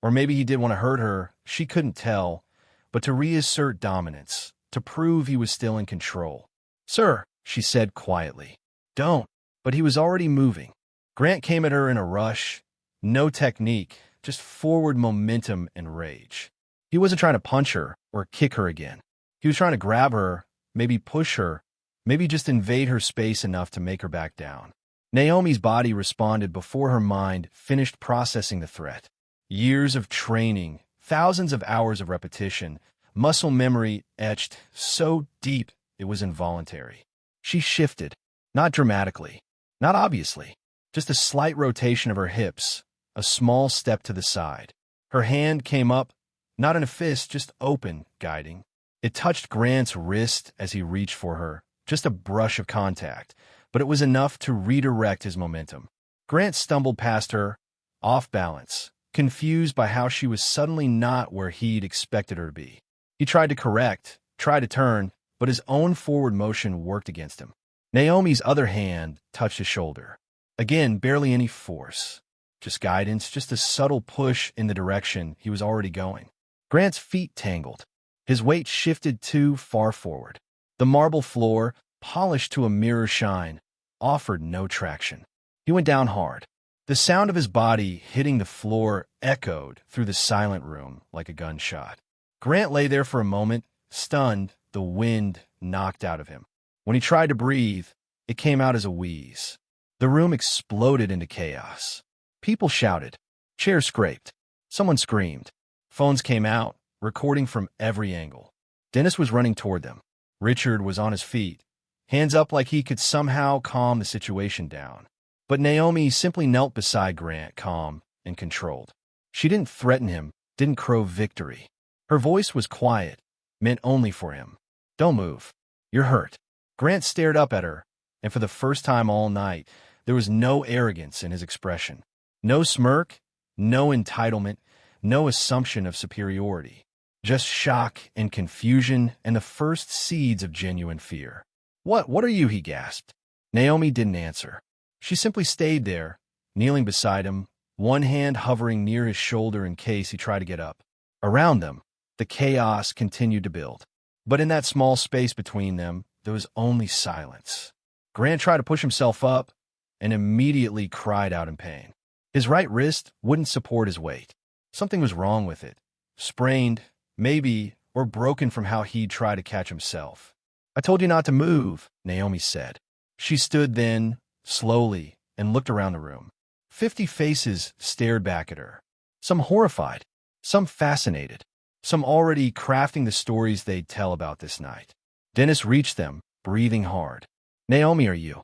or maybe he did want to hurt her, she couldn't tell, but to reassert dominance, to prove he was still in control. "Sir," she said quietly. "Don't." But he was already moving. Grant came at her in a rush. No technique, just forward momentum and rage. He wasn't trying to punch her or kick her again. He was trying to grab her, maybe push her, maybe just invade her space enough to make her back down. Naomi's body responded before her mind finished processing the threat. Years of training, thousands of hours of repetition, muscle memory etched so deep it was involuntary. She shifted, not dramatically, not obviously, just a slight rotation of her hips, a small step to the side. Her hand came up, not in a fist, just open, guiding. It touched Grant's wrist as he reached for her, just a brush of contact, but it was enough to redirect his momentum. Grant stumbled past her, off balance, confused by how she was suddenly not where he'd expected her to be. He tried to correct, tried to turn, but his own forward motion worked against him. Naomi's other hand touched his shoulder. Again, barely any force. Just guidance, just a subtle push in the direction he was already going. Grant's feet tangled. His weight shifted too far forward. The marble floor, polished to a mirror shine, offered no traction. He went down hard. The sound of his body hitting the floor echoed through the silent room like a gunshot. Grant lay there for a moment, stunned, the wind knocked out of him. When he tried to breathe, it came out as a wheeze. The room exploded into chaos. People shouted. Chairs scraped. Someone screamed. Phones came out, recording from every angle. Dennis was running toward them. Richard was on his feet, hands up like he could somehow calm the situation down. But Naomi simply knelt beside Grant, calm and controlled. She didn't threaten him, didn't crow victory. Her voice was quiet, meant only for him. "Don't move. You're hurt." Grant stared up at her, and for the first time all night, there was no arrogance in his expression. No smirk, no entitlement, no assumption of superiority. Just shock and confusion and the first seeds of genuine fear. What are you?" he gasped. Naomi didn't answer. She simply stayed there, kneeling beside him, one hand hovering near his shoulder in case he tried to get up. Around them, the chaos continued to build. But in that small space between them, there was only silence. Grant tried to push himself up and immediately cried out in pain. His right wrist wouldn't support his weight. Something was wrong with it. Sprained, maybe, or broken from how he'd tried to catch himself. "I told you not to move," Naomi said. She stood then, slowly, and looked around the room. 50 faces stared back at her. Some horrified, some fascinated, some already crafting the stories they'd tell about this night. Dennis reached them, breathing hard. "Naomi, are you?"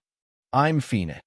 "I'm Phoenix."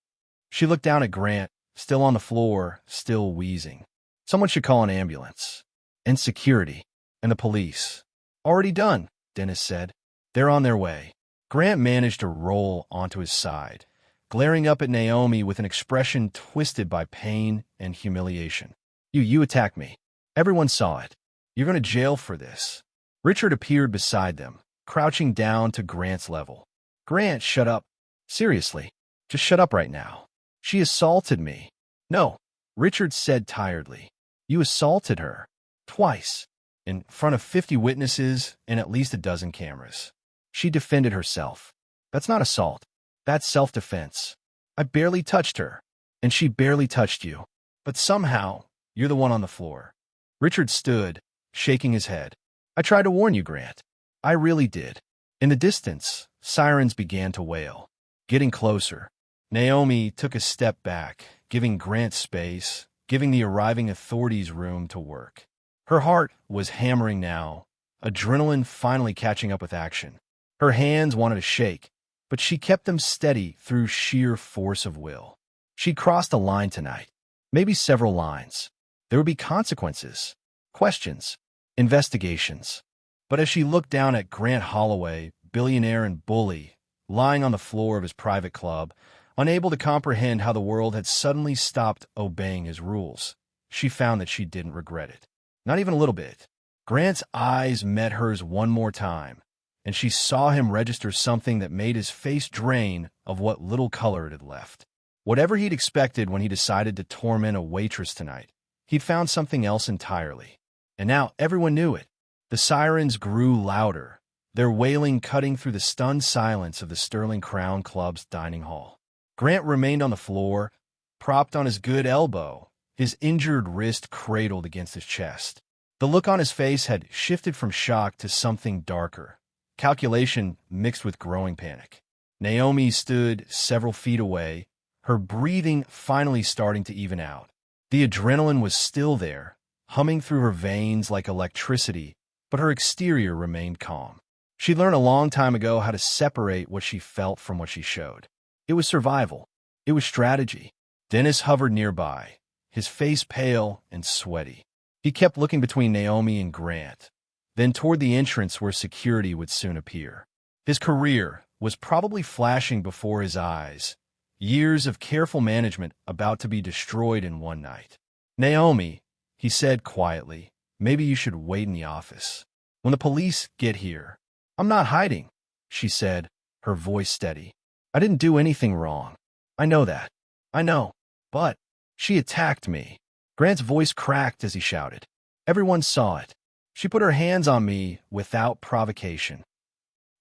She looked down at Grant, still on the floor, still wheezing. "Someone should call an ambulance. And security. And the police." "Already done," Dennis said. "They're on their way." Grant managed to roll onto his side, glaring up at Naomi with an expression twisted by pain and humiliation. You attacked me. Everyone saw it. You're going to jail for this." Richard appeared beside them, crouching down to Grant's level. "Grant, shut up. Seriously, just shut up right now. She assaulted me." "No," Richard said tiredly. "You assaulted her. Twice. In front of 50 witnesses and at least a dozen cameras. She defended herself. That's not assault. That's self-defense. I barely touched her, and she barely touched you. But somehow, you're the one on the floor." Richard stood, shaking his head. "I tried to warn you, Grant. I really did." In the distance, sirens began to wail. Getting closer. Naomi took a step back, giving Grant space, giving the arriving authorities room to work. Her heart was hammering now, adrenaline finally catching up with action. Her hands wanted to shake, but she kept them steady through sheer force of will. She'd crossed a line tonight, maybe several lines. There would be consequences, questions, investigations. But as she looked down at Grant Holloway, billionaire and bully, lying on the floor of his private club, unable to comprehend how the world had suddenly stopped obeying his rules, she found that she didn't regret it. Not even a little bit. Grant's eyes met hers one more time, and she saw him register something that made his face drain of what little color it had left. Whatever he'd expected when he decided to torment a waitress tonight, he'd found something else entirely. And now everyone knew it. The sirens grew louder, their wailing cutting through the stunned silence of the Sterling Crown Club's dining hall. Grant remained on the floor, propped on his good elbow, his injured wrist cradled against his chest. The look on his face had shifted from shock to something darker, calculation mixed with growing panic. Naomi stood several feet away, her breathing finally starting to even out. The adrenaline was still there, humming through her veins like electricity, but her exterior remained calm. She'd learned a long time ago how to separate what she felt from what she showed. It was survival. It was strategy. Dennis hovered nearby, his face pale and sweaty. He kept looking between Naomi and Grant, then toward the entrance where security would soon appear. His career was probably flashing before his eyes, years of careful management about to be destroyed in one night. "Naomi," he said quietly, "maybe you should wait in the office. When the police get here." "I'm not hiding," she said, her voice steady. "I didn't do anything wrong. I know that. I know. But she attacked me." Grant's voice cracked as he shouted. "Everyone saw it. She put her hands on me without provocation."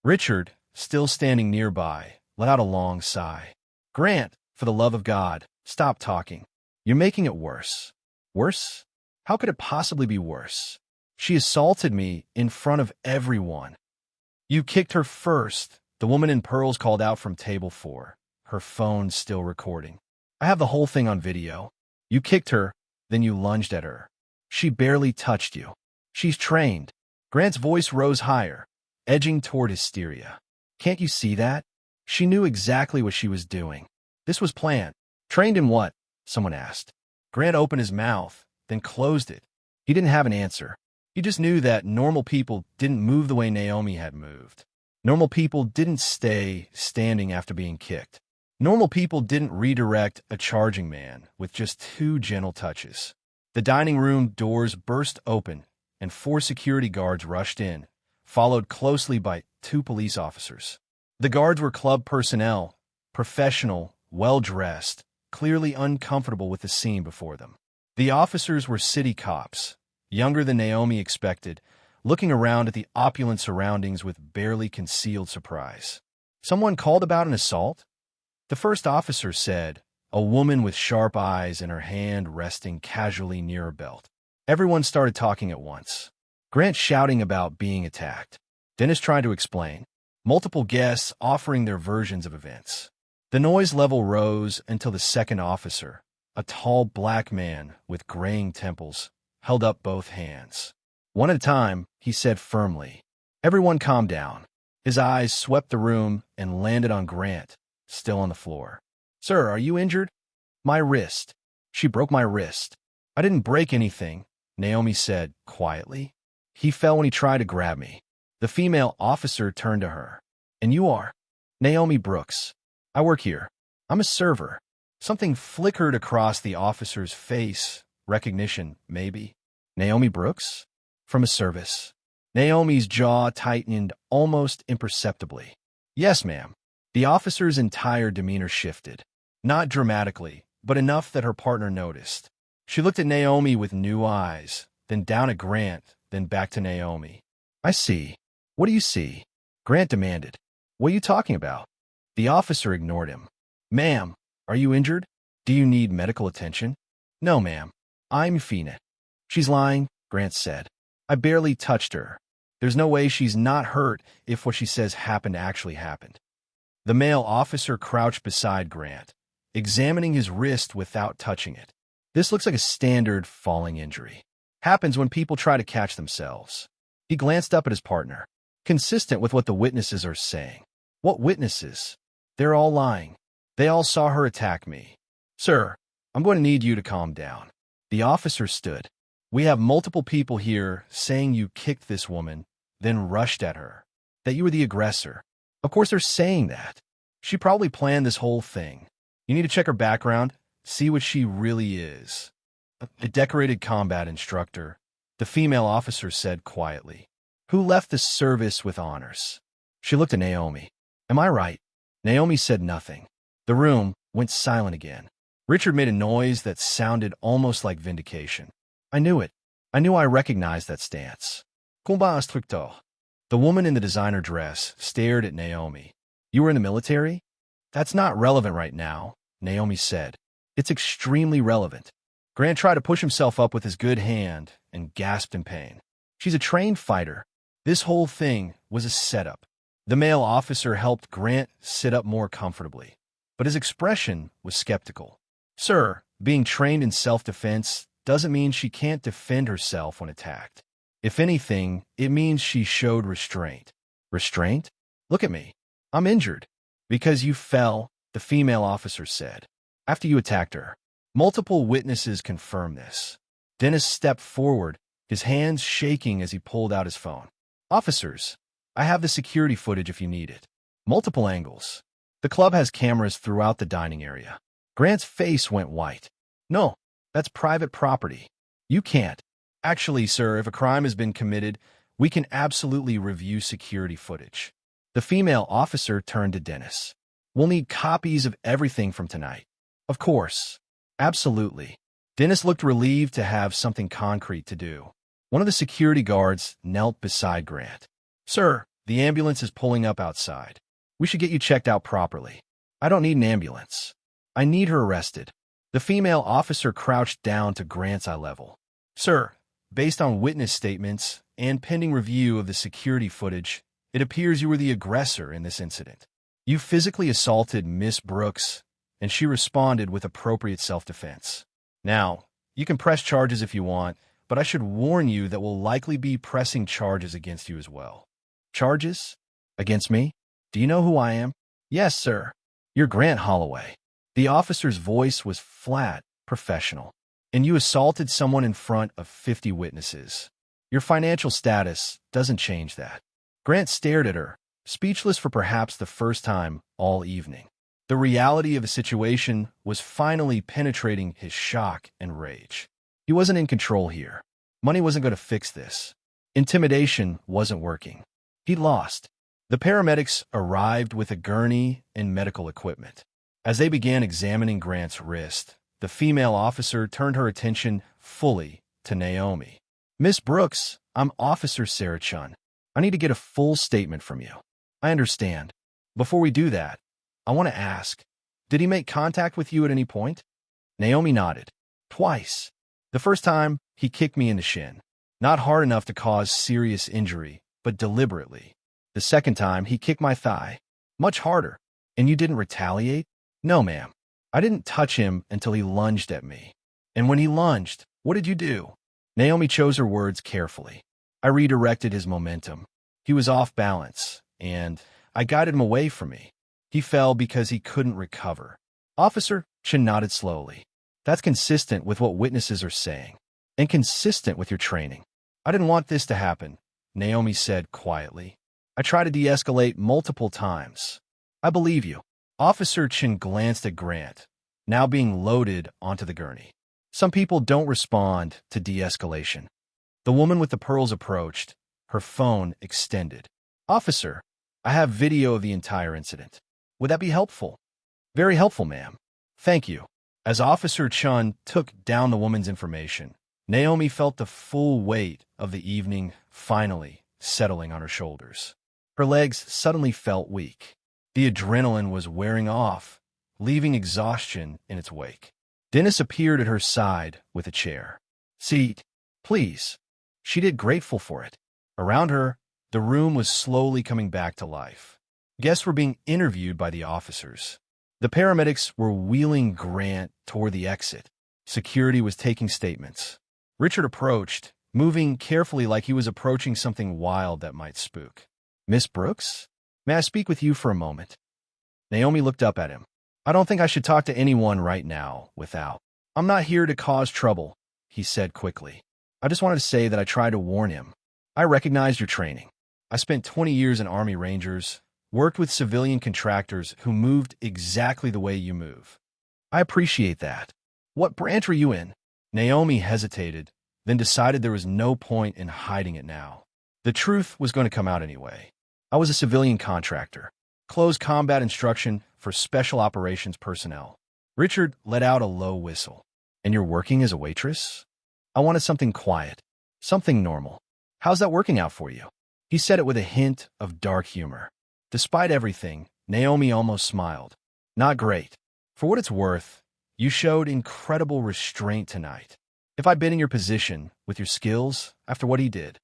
Richard, still standing nearby, let out a long sigh. "Grant, for the love of God, stop talking. You're making it worse." "Worse? How could it possibly be worse? She assaulted me in front of everyone." "You kicked her first," the woman in pearls called out from table 4, her phone still recording. "I have the whole thing on video. You kicked her, then you lunged at her. She barely touched you. She's trained." Grant's voice rose higher, edging toward hysteria. "Can't you see that? She knew exactly what she was doing. This was planned." "Trained in what?" someone asked. Grant opened his mouth, then closed it. He didn't have an answer. He just knew that normal people didn't move the way Naomi had moved. Normal people didn't stay standing after being kicked. Normal people didn't redirect a charging man with just 2 gentle touches. The dining room doors burst open, and 4 security guards rushed in, followed closely by 2 police officers. The guards were club personnel, professional, well-dressed, clearly uncomfortable with the scene before them. The officers were city cops, younger than Naomi expected, looking around at the opulent surroundings with barely concealed surprise. "Someone called about an assault?" The first officer said, a woman with sharp eyes and her hand resting casually near her belt. Everyone started talking at once. Grant shouting about being attacked. Dennis trying to explain. Multiple guests offering their versions of events. The noise level rose until the second officer, a tall black man with graying temples, held up both hands. One at a time, he said firmly, "Everyone calm down." His eyes swept the room and landed on Grant, still on the floor. "Sir, are you injured?" "My wrist. She broke my wrist." "I didn't break anything," Naomi said quietly. "He fell when he tried to grab me." The female officer turned to her. "And you are?" "Naomi Brooks. I work here. I'm a server." Something flickered across the officer's face. Recognition, maybe. "Naomi Brooks? From a service." Naomi's jaw tightened almost imperceptibly. "Yes, ma'am." The officer's entire demeanor shifted. Not dramatically, but enough that her partner noticed. She looked at Naomi with new eyes, then down at Grant, then back to Naomi. "I see. What do you see?" Grant demanded. "What are you talking about?" The officer ignored him. "Ma'am, are you injured? Do you need medical attention?" "No, ma'am. I'm Fina." "She's lying," Grant said. "I barely touched her. There's no way she's not hurt if what she says actually happened." The male officer crouched beside Grant, examining his wrist without touching it. "This looks like a standard falling injury. Happens when people try to catch themselves." He glanced up at his partner. "Consistent with what the witnesses are saying." "What witnesses?" "They're all lying. They all saw her attack me." "Sir, I'm going to need you to calm down." The officer stood. "We have multiple people here saying you kicked this woman, then rushed at her, that you were the aggressor. Of course they're saying that. She probably planned this whole thing. You need to check her background, see what she really is." "A decorated combat instructor," the female officer said quietly, "who left the service with honors." She looked at Naomi. "Am I right?" Naomi said nothing. The room went silent again. Richard made a noise that sounded almost like vindication. "I knew it. I knew I recognized that stance." "Combat instructeur." The woman in the designer dress stared at Naomi. "You were in the military?" "That's not relevant right now," Naomi said. "It's extremely relevant." Grant tried to push himself up with his good hand and gasped in pain. "She's a trained fighter. This whole thing was a setup." The male officer helped Grant sit up more comfortably, but his expression was skeptical. "Sir, being trained in self-defense doesn't mean she can't defend herself when attacked. If anything, it means she showed restraint." "Restraint? Look at me. I'm injured." "Because you fell," the female officer said, "after you attacked her." Multiple witnesses confirm this. Dennis stepped forward, his hands shaking as he pulled out his phone. "Officers, I have the security footage if you need it. Multiple angles. The club has cameras throughout the dining area." Grant's face went white. "No, that's private property. You can't." "Actually, sir, if a crime has been committed, we can absolutely review security footage." The female officer turned to Dennis. "We'll need copies of everything from tonight." "Of course. Absolutely." Dennis looked relieved to have something concrete to do. One of the security guards knelt beside Grant. "Sir, the ambulance is pulling up outside. We should get you checked out properly." "I don't need an ambulance. I need her arrested." The female officer crouched down to Grant's eye level. "Sir, based on witness statements and pending review of the security footage, it appears you were the aggressor in this incident. You physically assaulted Miss Brooks, and she responded with appropriate self-defense. Now, you can press charges if you want, but I should warn you that we'll likely be pressing charges against you as well." "Charges? Against me? Do you know who I am?" "Yes, sir. You're Grant Holloway." The officer's voice was flat, professional. "And you assaulted someone in front of 50 witnesses. Your financial status doesn't change that." Grant stared at her, speechless for perhaps the first time all evening. The reality of the situation was finally penetrating his shock and rage. He wasn't in control here. Money wasn't going to fix this. Intimidation wasn't working. He'd lost. The paramedics arrived with a gurney and medical equipment. As they began examining Grant's wrist, the female officer turned her attention fully to Naomi. "Miss Brooks, I'm Officer Sarah Chun. I need to get a full statement from you. I understand. Before we do that, I want to ask, did he make contact with you at any point? Naomi nodded. Twice. The first time, he kicked me in the shin. Not hard enough to cause serious injury, but deliberately. The second time, he kicked my thigh. Much harder. And you didn't retaliate? No, ma'am. I didn't touch him until he lunged at me. And when he lunged, what did you do? Naomi chose her words carefully. I redirected his momentum. He was off balance, and I guided him away from me. He fell because he couldn't recover. Officer Chin nodded slowly. That's consistent with what witnesses are saying, and consistent with your training. I didn't want this to happen, Naomi said quietly. I tried to de-escalate multiple times. I believe you. Officer Chin glanced at Grant, now being loaded onto the gurney. Some people don't respond to de-escalation. The woman with the pearls approached, her phone extended. Officer, I have video of the entire incident. Would that be helpful? Very helpful, ma'am. Thank you. As Officer Chun took down the woman's information, Naomi felt the full weight of the evening finally settling on her shoulders. Her legs suddenly felt weak. The adrenaline was wearing off, leaving exhaustion in its wake. Dennis appeared at her side with a chair. Seat, please. She did grateful for it. Around her, the room was slowly coming back to life. Guests were being interviewed by the officers. The paramedics were wheeling Grant toward the exit. Security was taking statements. Richard approached, moving carefully like he was approaching something wild that might spook. Miss Brooks? May I speak with you for a moment? Naomi looked up at him. I don't think I should talk to anyone right now without. I'm not here to cause trouble, he said quickly. I just wanted to say that I tried to warn him. I recognized your training. I spent 20 years in Army Rangers, worked with civilian contractors who moved exactly the way you move. I appreciate that. What branch were you in? Naomi hesitated, then decided there was no point in hiding it now. The truth was going to come out anyway. I was a civilian contractor. Close combat instruction for special operations personnel. Richard let out a low whistle. And you're working as a waitress? I wanted something quiet, something normal. How's that working out for you? He said it with a hint of dark humor. Despite everything, Naomi almost smiled. Not great. For what it's worth, you showed incredible restraint tonight. If I'd been in your position, with your skills, after what he did.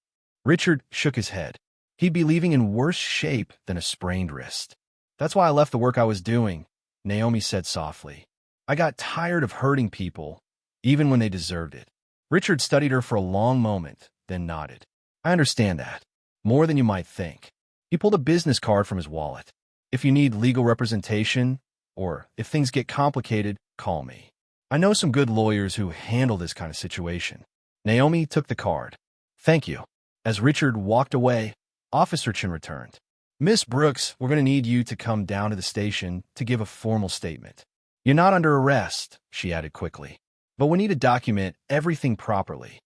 Richard shook his head. He'd be leaving in worse shape than a sprained wrist. That's why I left the work I was doing, Naomi said softly. I got tired of hurting people, even when they deserved it. Richard studied her for a long moment, then nodded. I understand that. More than you might think. He pulled a business card from his wallet. If you need legal representation, or if things get complicated, call me. I know some good lawyers who handle this kind of situation. Naomi took the card. Thank you. As Richard walked away, Officer Chin returned. Miss Brooks, we're going to need you to come down to the station to give a formal statement. You're not under arrest, she added quickly. But we need to document everything properly.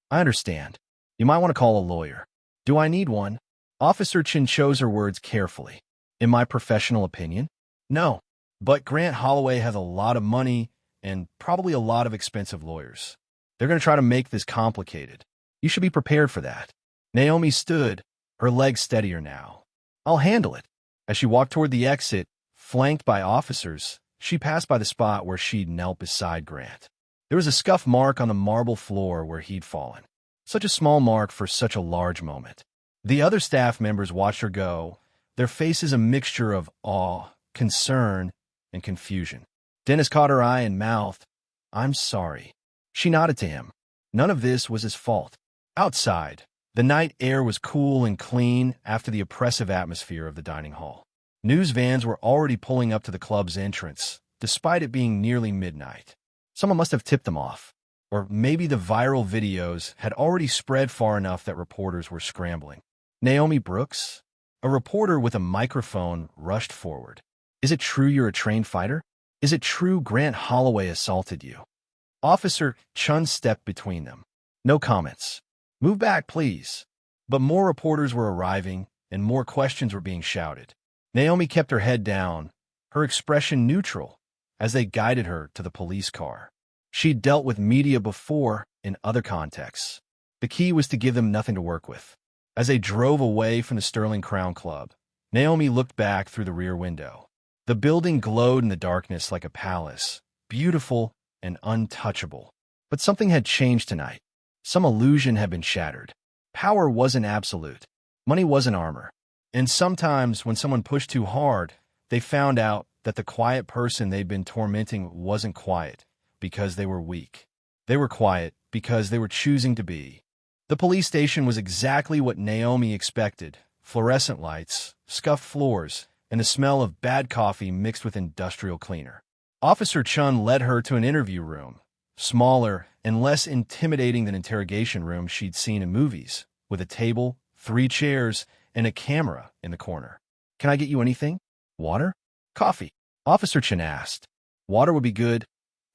I understand. You might want to call a lawyer. Do I need one? Officer Chin chose her words carefully. In my professional opinion? No. But Grant Holloway has a lot of money and probably a lot of expensive lawyers. They're going to try to make this complicated. You should be prepared for that. Naomi stood, her legs steadier now. I'll handle it. As she walked toward the exit, flanked by officers, she passed by the spot where she'd knelt beside Grant. There was a scuff mark on the marble floor where he'd fallen. Such a small mark for such a large moment. The other staff members watched her go, their faces a mixture of awe, concern, and confusion. Dennis caught her eye and mouthed, I'm sorry. She nodded to him. None of this was his fault. Outside, the night air was cool and clean after the oppressive atmosphere of the dining hall. News vans were already pulling up to the club's entrance, despite it being nearly midnight. Someone must have tipped them off. Or maybe the viral videos had already spread far enough that reporters were scrambling. Naomi Brooks? A reporter with a microphone rushed forward. Is it true you're a trained fighter? Is it true Grant Holloway assaulted you? Officer Chun stepped between them. No comments. Move back, please. But more reporters were arriving, and more questions were being shouted. Naomi kept her head down, her expression neutral, as they guided her to the police car. She'd dealt with media before in other contexts. The key was to give them nothing to work with. As they drove away from the Sterling Crown Club, Naomi looked back through the rear window. The building glowed in the darkness like a palace, beautiful and untouchable. But something had changed tonight. Some illusion had been shattered. Power wasn't absolute. Money wasn't armor. And sometimes, when someone pushed too hard, they found out that the quiet person they'd been tormenting wasn't quiet because they were weak. They were quiet because they were choosing to be. The police station was exactly what Naomi expected: fluorescent lights, scuffed floors, and the smell of bad coffee mixed with industrial cleaner. Officer Chun led her to an interview room, smaller and less intimidating than interrogation rooms she'd seen in movies, with a table, 3 chairs, and a camera in the corner. "Can I get you anything? Water? Coffee?" Officer Chun asked. "Water would be good.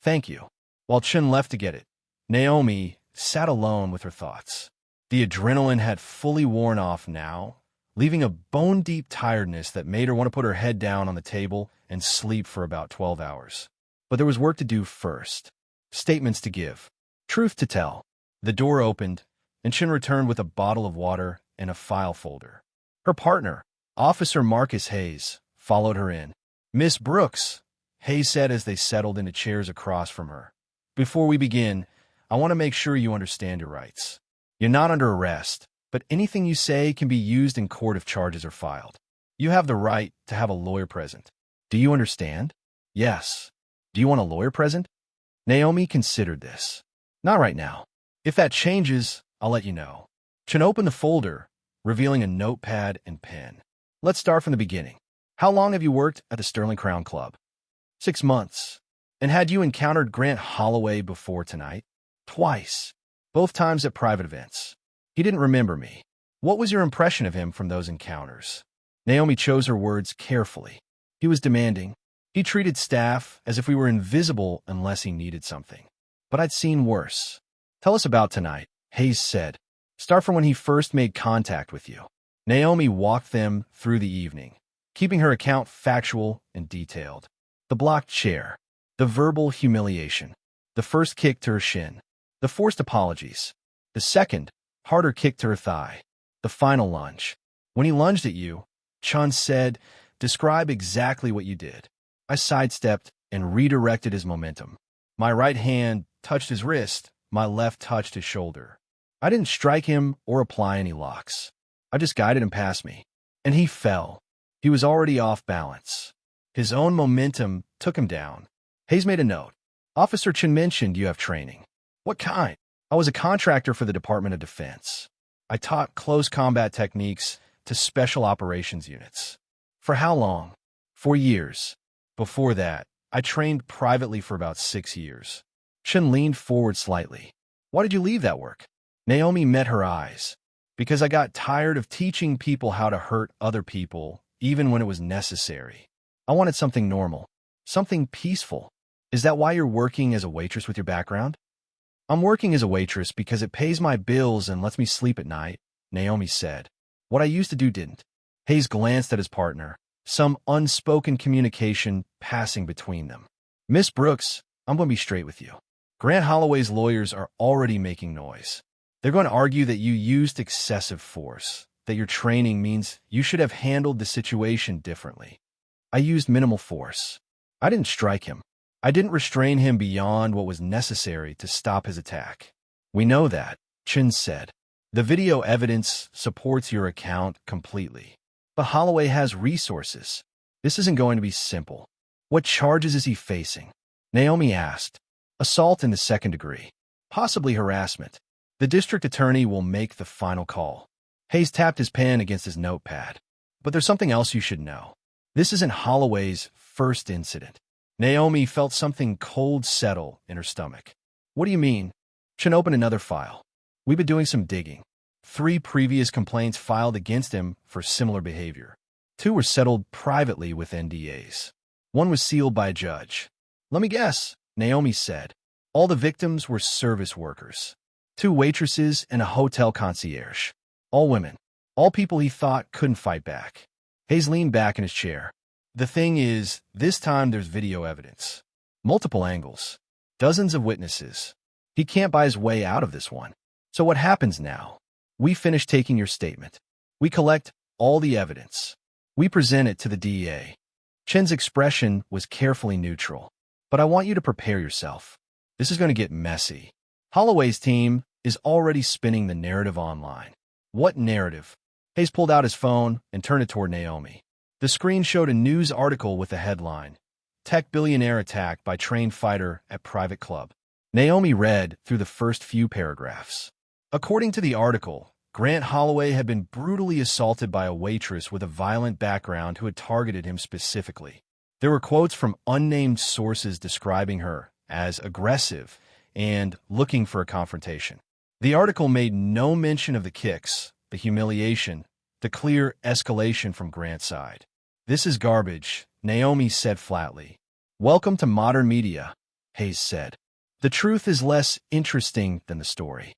Thank you." While Chun left to get it, Naomi sat alone with her thoughts. The adrenaline had fully worn off now, leaving a bone-deep tiredness that made her want to put her head down on the table and sleep for about 12 hours. But there was work to do first. Statements to give. Truth to tell. The door opened, and Chun returned with a bottle of water and a file folder. Her partner, Officer Marcus Hayes, followed her in. "Miss Brooks," Hayes said as they settled into chairs across from her. "Before we begin, I want to make sure you understand your rights. You're not under arrest, but anything you say can be used in court if charges are filed. You have the right to have a lawyer present. Do you understand?" "Yes." "Do you want a lawyer present?" Naomi considered this. "Not right now. If that changes, I'll let you know." Chun opened the folder, revealing a notepad and pen. "Let's start from the beginning. How long have you worked at the Sterling Crown Club?" 6 months. "And had you encountered Grant Holloway before tonight?" "Twice. Both times at private events. He didn't remember me." "What was your impression of him from those encounters?" Naomi chose her words carefully. "He was demanding. He treated staff as if we were invisible unless he needed something. But I'd seen worse." "Tell us about tonight," Hayes said. "Start from when he first made contact with you." Naomi walked them through the evening, keeping her account factual and detailed. The blocked chair, the verbal humiliation, the first kick to her shin, the forced apologies, the second, harder kick to her thigh, the final lunge. "When he lunged at you," Chun said, "describe exactly what you did." "I sidestepped and redirected his momentum. My right hand touched his wrist, my left touched his shoulder. I didn't strike him or apply any locks. I just guided him past me. And he fell. He was already off balance. His own momentum took him down." Hayes made a note. "Officer Chun mentioned you have training." "What kind?" "I was a contractor for the Department of Defense. I taught close combat techniques to special operations units." "For how long?" "4 years. Before that, I trained privately for about 6 years." Chun leaned forward slightly. "Why did you leave that work?" Naomi met her eyes. "Because I got tired of teaching people how to hurt other people, even when it was necessary. I wanted something normal, something peaceful." "Is that why you're working as a waitress with your background?" "I'm working as a waitress because it pays my bills and lets me sleep at night," Naomi said. "What I used to do didn't." Hayes glanced at his partner, some unspoken communication passing between them. "Miss Brooks, I'm going to be straight with you. Grant Holloway's lawyers are already making noise. They're going to argue that you used excessive force, that your training means you should have handled the situation differently." "I used minimal force. I didn't strike him. I didn't restrain him beyond what was necessary to stop his attack." "We know that," Chun said. "The video evidence supports your account completely. But Holloway has resources. This isn't going to be simple." "What charges is he facing?" Naomi asked. "Assault in the 2nd degree. Possibly harassment. The district attorney will make the final call." Hayes tapped his pen against his notepad. "But there's something else you should know. This isn't Holloway's first incident." Naomi felt something cold settle in her stomach. "What do you mean?" Chun opened another file. "We've been doing some digging. 3 previous complaints filed against him for similar behavior. 2 were settled privately with NDAs. 1 was sealed by a judge." "Let me guess," Naomi said. "All the victims were service workers. 2 waitresses and a hotel concierge. All women. All people he thought couldn't fight back." Hayes leaned back in his chair. "The thing is, this time there's video evidence. Multiple angles. Dozens of witnesses. He can't buy his way out of this one." So what happens now? We finish taking your statement. We collect all the evidence. We present it to the DA. Chen's expression was carefully neutral. But I want you to prepare yourself. This is going to get messy. Holloway's team is already spinning the narrative online. What narrative? Hayes pulled out his phone and turned it toward Naomi. The screen showed a news article with the headline, "Tech Billionaire Attacked by Trained Fighter at Private Club." Naomi read through the first few paragraphs. According to the article, Grant Holloway had been brutally assaulted by a waitress with a violent background who had targeted him specifically. There were quotes from unnamed sources describing her as aggressive and looking for a confrontation. The article made no mention of the kicks, the humiliation, the clear escalation from Grant's side. "This is garbage," Naomi said flatly. "Welcome to modern media," Hayes said. "The truth is less interesting than the story.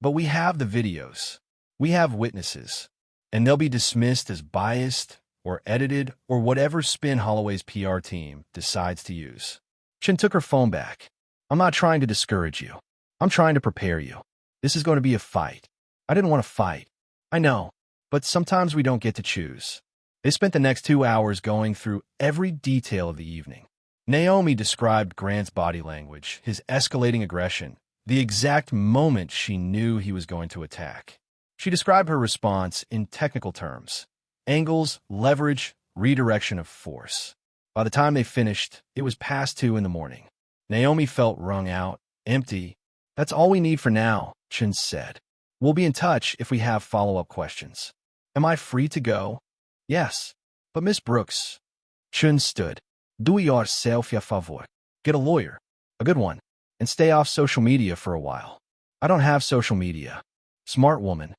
But we have the videos. We have witnesses. And they'll be dismissed as biased or edited or whatever spin Holloway's PR team decides to use." Chen took her phone back. "I'm not trying to discourage you. I'm trying to prepare you. This is going to be a fight. I didn't want to fight. I know. But sometimes we don't get to choose." They spent the next 2 hours going through every detail of the evening. Naomi described Grant's body language, his escalating aggression, the exact moment she knew he was going to attack. She described her response in technical terms: angles, leverage, redirection of force. By the time they finished, it was past 2 in the morning. Naomi felt wrung out, empty. "That's all we need for now," Chen said. "We'll be in touch if we have follow-up questions." "Am I free to go?" "Yes. But Miss Brooks." Chen stood. "Do yourself a favor. Get a lawyer. A good one. And stay off social media for a while." "I don't have social media." "Smart woman."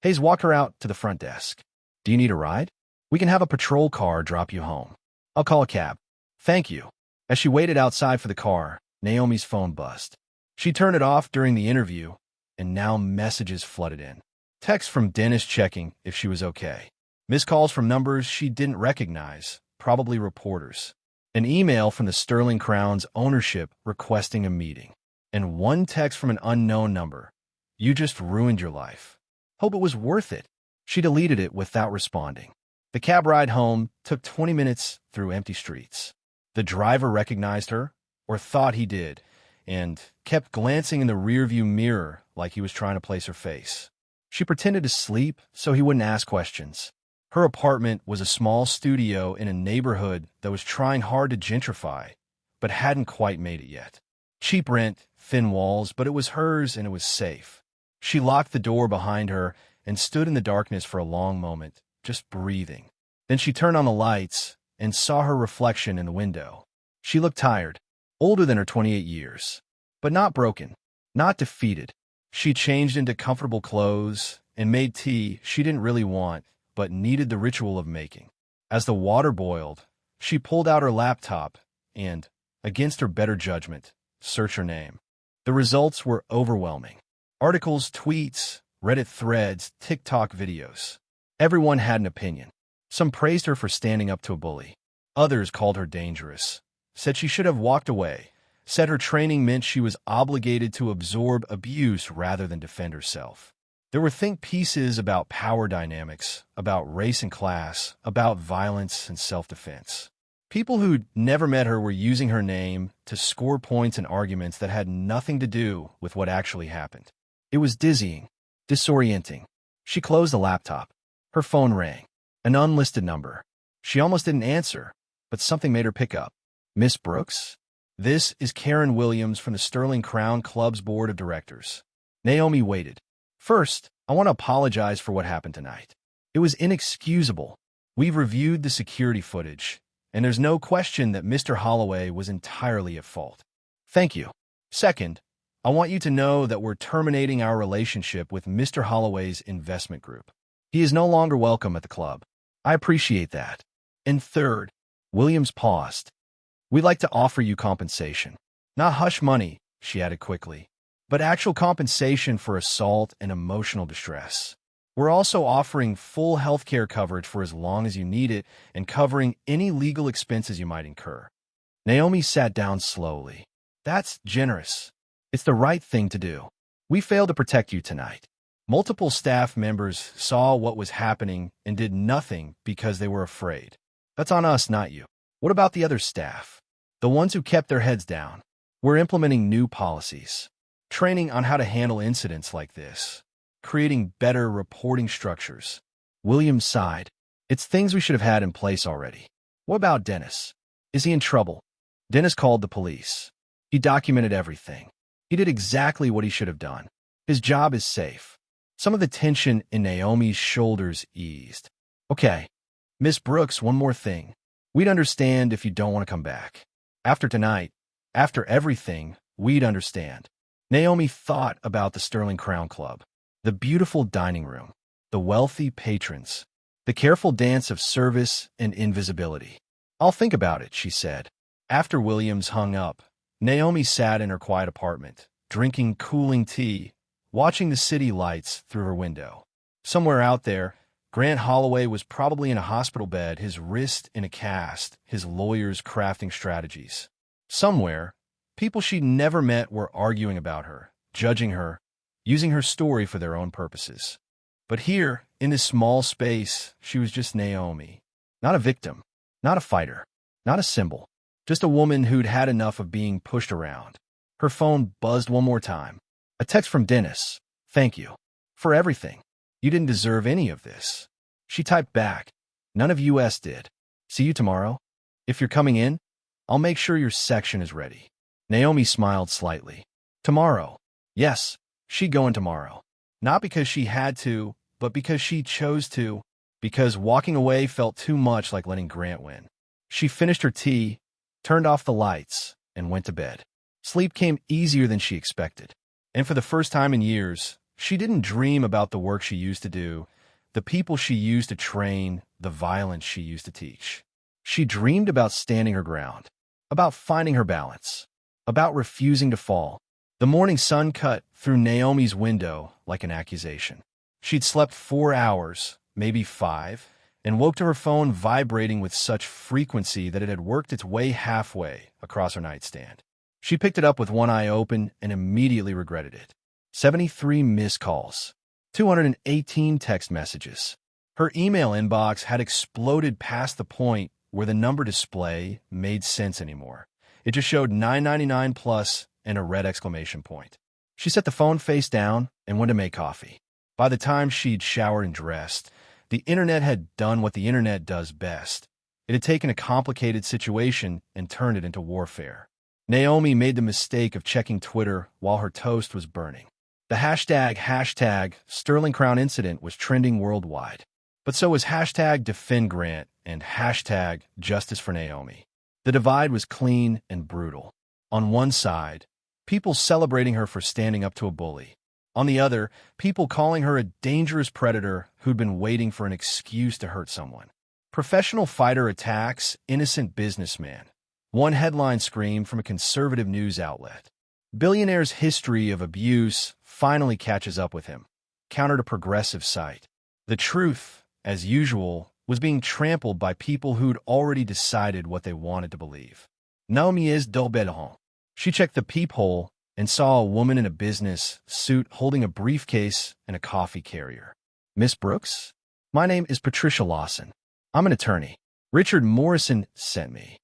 Hayes walked her out to the front desk. "Do you need a ride? We can have a patrol car drop you home." "I'll call a cab." "Thank you." As she waited outside for the car, Naomi's phone buzzed. She turned it off during the interview, and now messages flooded in. Texts from Dennis checking if she was okay. Missed calls from numbers she didn't recognize, probably reporters. An email from the Sterling Crown's ownership requesting a meeting. And one text from an unknown number. "You just ruined your life. Hope it was worth it." She deleted it without responding. The cab ride home took 20 minutes through empty streets. The driver recognized her, or thought he did, and kept glancing in the rearview mirror like he was trying to place her face. She pretended to sleep so he wouldn't ask questions. Her apartment was a small studio in a neighborhood that was trying hard to gentrify, but hadn't quite made it yet. Cheap rent, thin walls, but it was hers and it was safe. She locked the door behind her and stood in the darkness for a long moment, just breathing. Then she turned on the lights and saw her reflection in the window. She looked tired, older than her 28 years, but not broken, not defeated. She changed into comfortable clothes and made tea she didn't really want, but needed the ritual of making. As the water boiled, she pulled out her laptop and, against her better judgment, searched her name. The results were overwhelming. Articles, tweets, Reddit threads, TikTok videos. Everyone had an opinion. Some praised her for standing up to a bully. Others called her dangerous, said she should have walked away, said her training meant she was obligated to absorb abuse rather than defend herself. There were think pieces about power dynamics, about race and class, about violence and self-defense. People who'd never met her were using her name to score points in arguments that had nothing to do with what actually happened. It was dizzying, disorienting. She closed the laptop. Her phone rang. An unlisted number. She almost didn't answer, but something made her pick up. "Miss Brooks?" "This is Karen Williams from the Sterling Crown Club's Board of Directors." Naomi waited. "First, I want to apologize for what happened tonight. It was inexcusable. We've reviewed the security footage, and there's no question that Mr. Holloway was entirely at fault." "Thank you." "Second, I want you to know that we're terminating our relationship with Mr. Holloway's investment group. He is no longer welcome at the club. I appreciate that." "And third," Williams paused, "we'd like to offer you compensation. Not hush money," she added quickly, "but actual compensation for assault and emotional distress. We're also offering full health care coverage for as long as you need it and covering any legal expenses you might incur." Naomi sat down slowly. "That's generous. It's the right thing to do." We failed to protect you tonight. Multiple staff members saw what was happening and did nothing because they were afraid. That's on us, not you. What about the other staff? The ones who kept their heads down? We're implementing new policies, training on how to handle incidents like this, creating better reporting structures. William sighed. It's things we should have had in place already. What about Dennis? Is he in trouble? Dennis called the police. He documented everything. He did exactly what he should have done. His job is safe. Some of the tension in Naomi's shoulders eased. Okay, Miss Brooks, one more thing. We'd understand if you don't want to come back. After tonight, after everything, we'd understand. Naomi thought about the Sterling Crown Club, the beautiful dining room, the wealthy patrons, the careful dance of service and invisibility. I'll think about it, she said. After Williams hung up, Naomi sat in her quiet apartment, drinking cooling tea, watching the city lights through her window. Somewhere out there, Grant Holloway was probably in a hospital bed, his wrist in a cast, his lawyers crafting strategies. Somewhere, people she'd never met were arguing about her, judging her, using her story for their own purposes. But here, in this small space, she was just Naomi. Not a victim, not a fighter, not a symbol, just a woman who'd had enough of being pushed around. Her phone buzzed one more time. A text from Dennis. Thank you. For everything. You didn't deserve any of this. She typed back. None of us did. See you tomorrow? If you're coming in, I'll make sure your section is ready. Naomi smiled slightly. Tomorrow. Yes, she'd go in tomorrow. Not because she had to, but because she chose to. Because walking away felt too much like letting Grant win. She finished her tea, turned off the lights, and went to bed. Sleep came easier than she expected. And for the first time in years, she didn't dream about the work she used to do, the people she used to train, the violence she used to teach. She dreamed about standing her ground, about finding her balance, about refusing to fall. The morning sun cut through Naomi's window like an accusation. She'd slept 4 hours, maybe 5, and woke to her phone vibrating with such frequency that it had worked its way halfway across her nightstand. She picked it up with one eye open and immediately regretted it. 73 missed calls, 218 text messages. Her email inbox had exploded past the point where the number display made sense anymore. It just showed $9.99 plus and a red exclamation point. She set the phone face down and went to make coffee. By the time she'd showered and dressed, the internet had done what the internet does best. It had taken a complicated situation and turned it into warfare. Naomi made the mistake of checking Twitter while her toast was burning. The hashtag Sterling Crown incident was trending worldwide. But so was hashtag Defend Grant and hashtag Justice for Naomi. The divide was clean and brutal. On one side, people celebrating her for standing up to a bully. On the other, people calling her a dangerous predator who'd been waiting for an excuse to hurt someone. Professional fighter attacks innocent businessman. One headline screamed from a conservative news outlet. Billionaire's history of abuse finally catches up with him. Counter to progressive site. The truth, as usual, was being trampled by people who'd already decided what they wanted to believe. Naomi is Dolbedon. She checked the peephole and saw a woman in a business suit holding a briefcase and a coffee carrier. Miss Brooks? My name is Patricia Lawson. I'm an attorney. Richard Morrison sent me.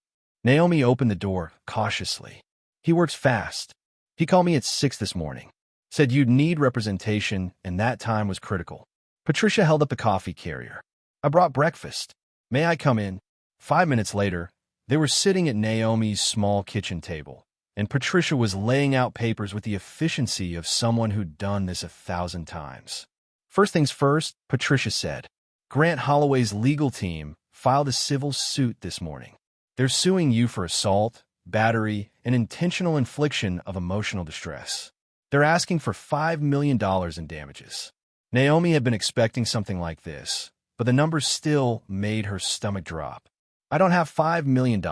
Naomi opened the door cautiously. He works fast. He called me at 6 this morning. Said you'd need representation, and that time was critical. Patricia held up the coffee carrier. I brought breakfast. May I come in? 5 minutes later, they were sitting at Naomi's small kitchen table, and Patricia was laying out papers with the efficiency of someone who'd done this 1,000 times. First things first, Patricia said. Grant Holloway's legal team filed a civil suit this morning. They're suing you for assault, battery, and intentional infliction of emotional distress. They're asking for $5 million in damages. Naomi had been expecting something like this, but the numbers still made her stomach drop. I don't have $5 million.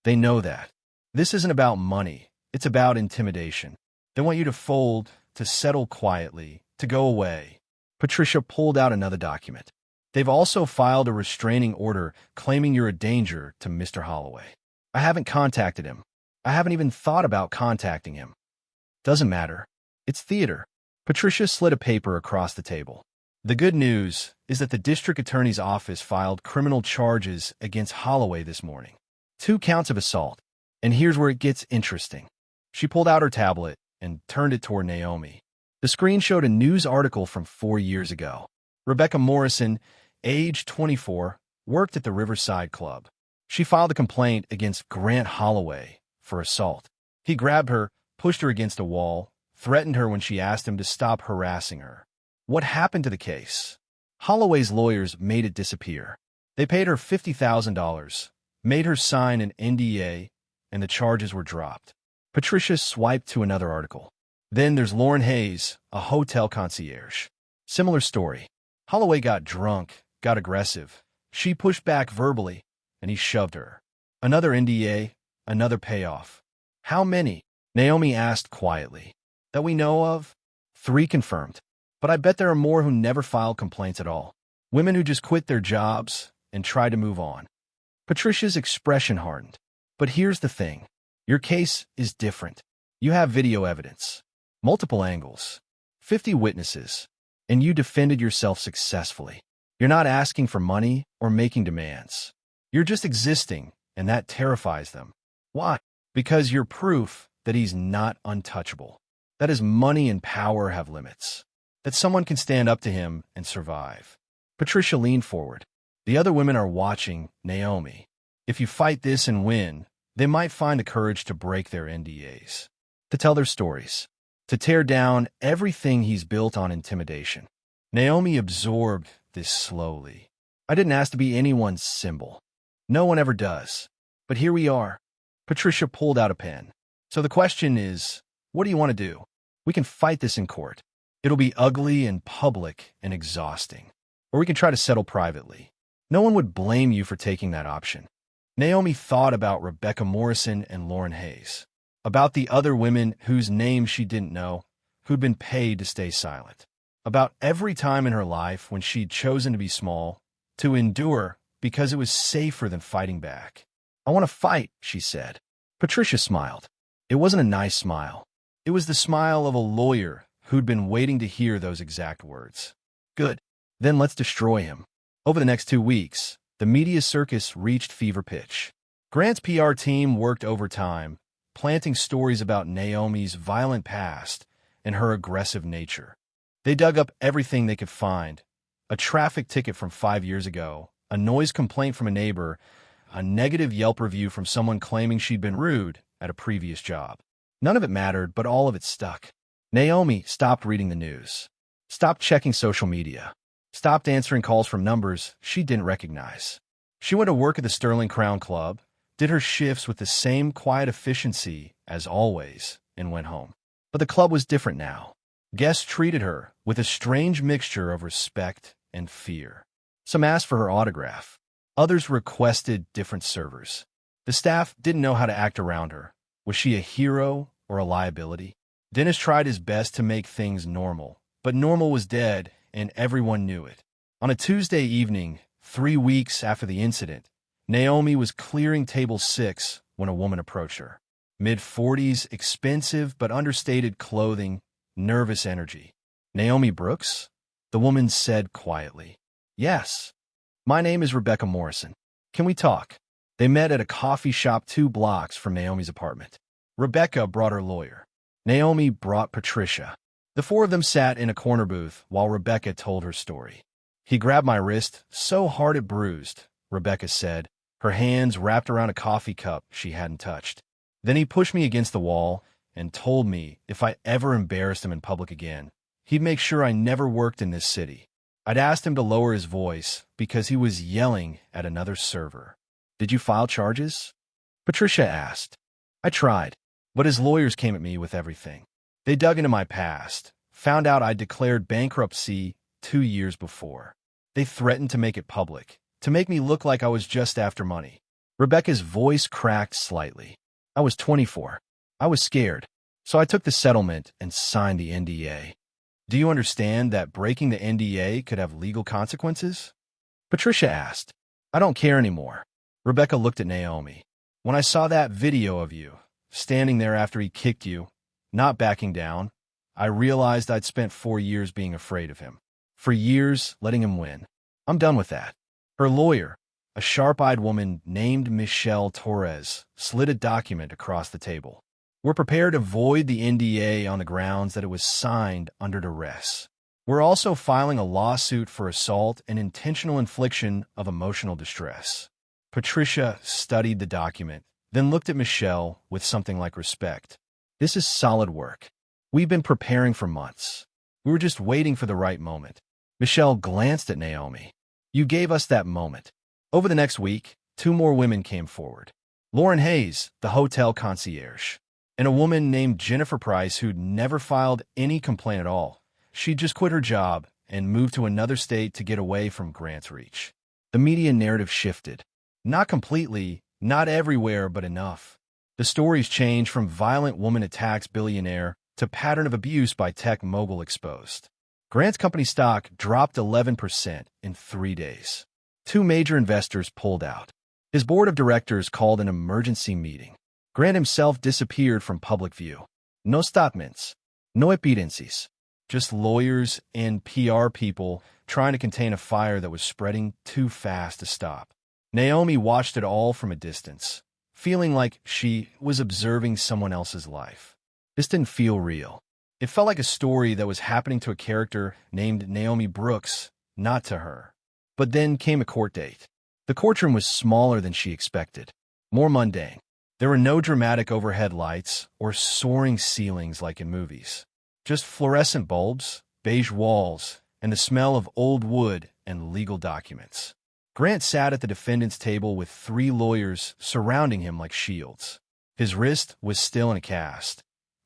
They know that. This isn't about money. It's about intimidation. They want you to fold, to settle quietly, to go away. Patricia pulled out another document. They've also filed a restraining order claiming you're a danger to Mr. Holloway. I haven't contacted him. I haven't even thought about contacting him. Doesn't matter. It's theater. Patricia slid a paper across the table. The good news is that the district attorney's office filed criminal charges against Holloway this morning. 2 counts of assault. And here's where it gets interesting. She pulled out her tablet and turned it toward Naomi. The screen showed a news article from 4 years ago. Rebecca Morrison, age 24, worked at the Riverside Club. She filed a complaint against Grant Holloway for assault. He grabbed her, pushed her against a wall, threatened her when she asked him to stop harassing her. What happened to the case? Holloway's lawyers made it disappear. They paid her $50,000, made her sign an NDA, and the charges were dropped. Patricia swiped to another article. Then there's Lauren Hayes, a hotel concierge. Similar story. Holloway got drunk, got aggressive. She pushed back verbally, and he shoved her. Another NDA, another payoff. How many? Naomi asked quietly. That we know of? 3 confirmed. But I bet there are more who never filed complaints at all. Women who just quit their jobs and tried to move on. Patricia's expression hardened. But here's the thing. Your case is different. You have video evidence. Multiple angles. 50 witnesses. And you defended yourself successfully. You're not asking for money or making demands. You're just existing, and that terrifies them. Why? Because you're proof that he's not untouchable. That his money and power have limits. That someone can stand up to him and survive. Patricia leaned forward. The other women are watching, Naomi. If you fight this and win, they might find the courage to break their NDAs. To tell their stories. To tear down everything he's built on intimidation. Naomi absorbed this slowly. I didn't ask to be anyone's symbol. No one ever does. But here we are. Patricia pulled out a pen. So the question is, what do you want to do? We can fight this in court. It'll be ugly and public and exhausting. Or we can try to settle privately. No one would blame you for taking that option. Naomi thought about Rebecca Morrison and Lauren Hayes. About the other women whose names she didn't know, who'd been paid to stay silent. About every time in her life when she'd chosen to be small, to endure because it was safer than fighting back. I want to fight, she said. Patricia smiled. It wasn't a nice smile. It was the smile of a lawyer who'd been waiting to hear those exact words. Good. Then let's destroy him. Over the next 2 weeks, the media circus reached fever pitch. Grant's PR team worked overtime, planting stories about Naomi's violent past and her aggressive nature. They dug up everything they could find. A traffic ticket from 5 years ago, a noise complaint from a neighbor, a negative Yelp review from someone claiming she'd been rude at a previous job. None of it mattered, but all of it stuck. Naomi stopped reading the news, stopped checking social media, stopped answering calls from numbers she didn't recognize. She went to work at the Sterling Crown Club, did her shifts with the same quiet efficiency as always, and went home. But the club was different now. Guests treated her with a strange mixture of respect and fear. Some asked for her autograph. Others requested different servers. The staff didn't know how to act around her. Was she a hero or a liability? Dennis tried his best to make things normal, but normal was dead, and everyone knew it. On a Tuesday evening, 3 weeks after the incident, Naomi was clearing table 6 when a woman approached her. Mid-40s, expensive but understated clothing, nervous energy. Naomi Brooks? The woman said quietly. Yes. My name is Rebecca Morrison. Can we talk? They met at a coffee shop 2 blocks from Naomi's apartment. Rebecca brought her lawyer. Naomi brought Patricia. The 4 of them sat in a corner booth while Rebecca told her story. He grabbed my wrist so hard it bruised, Rebecca said, her hands wrapped around a coffee cup she hadn't touched. Then he pushed me against the wall and told me if I ever embarrassed him in public again, he'd make sure I never worked in this city. I'd asked him to lower his voice because he was yelling at another server. Did you file charges? Patricia asked. I tried, but his lawyers came at me with everything. They dug into my past, found out I'd declared bankruptcy 2 years before. They threatened to make it public, to make me look like I was just after money. Rebecca's voice cracked slightly. I was 24. I was scared, so I took the settlement and signed the NDA. Do you understand that breaking the NDA could have legal consequences? Patricia asked. I don't care anymore. Rebecca looked at Naomi. When I saw that video of you, standing there after he kicked you, not backing down, I realized I'd spent 4 years being afraid of him. For years, letting him win. I'm done with that. Her lawyer, a sharp-eyed woman named Michelle Torres, slid a document across the table. We're prepared to void the NDA on the grounds that it was signed under duress. We're also filing a lawsuit for assault and intentional infliction of emotional distress. Patricia studied the document, then looked at Michelle with something like respect. This is solid work. We've been preparing for months. We were just waiting for the right moment. Michelle glanced at Naomi. You gave us that moment. Over the next week, 2 more women came forward. Lauren Hayes, the hotel concierge, and a woman named Jennifer Price who'd never filed any complaint at all. She'd just quit her job and moved to another state to get away from Grant's reach. The media narrative shifted. Not completely, not everywhere, but enough. The stories changed from violent woman attacks billionaire to pattern of abuse by tech mogul exposed. Grant's company stock dropped 11% in 3 days. 2 major investors pulled out. His board of directors called an emergency meeting. Grant himself disappeared from public view. No statements, no evidences, just lawyers and PR people trying to contain a fire that was spreading too fast to stop. Naomi watched it all from a distance, feeling like she was observing someone else's life. This didn't feel real. It felt like a story that was happening to a character named Naomi Brooks, not to her. But then came a court date. The courtroom was smaller than she expected, more mundane. There were no dramatic overhead lights or soaring ceilings like in movies. Just fluorescent bulbs, beige walls, and the smell of old wood and legal documents. Grant sat at the defendant's table with 3 lawyers surrounding him like shields. His wrist was still in a cast.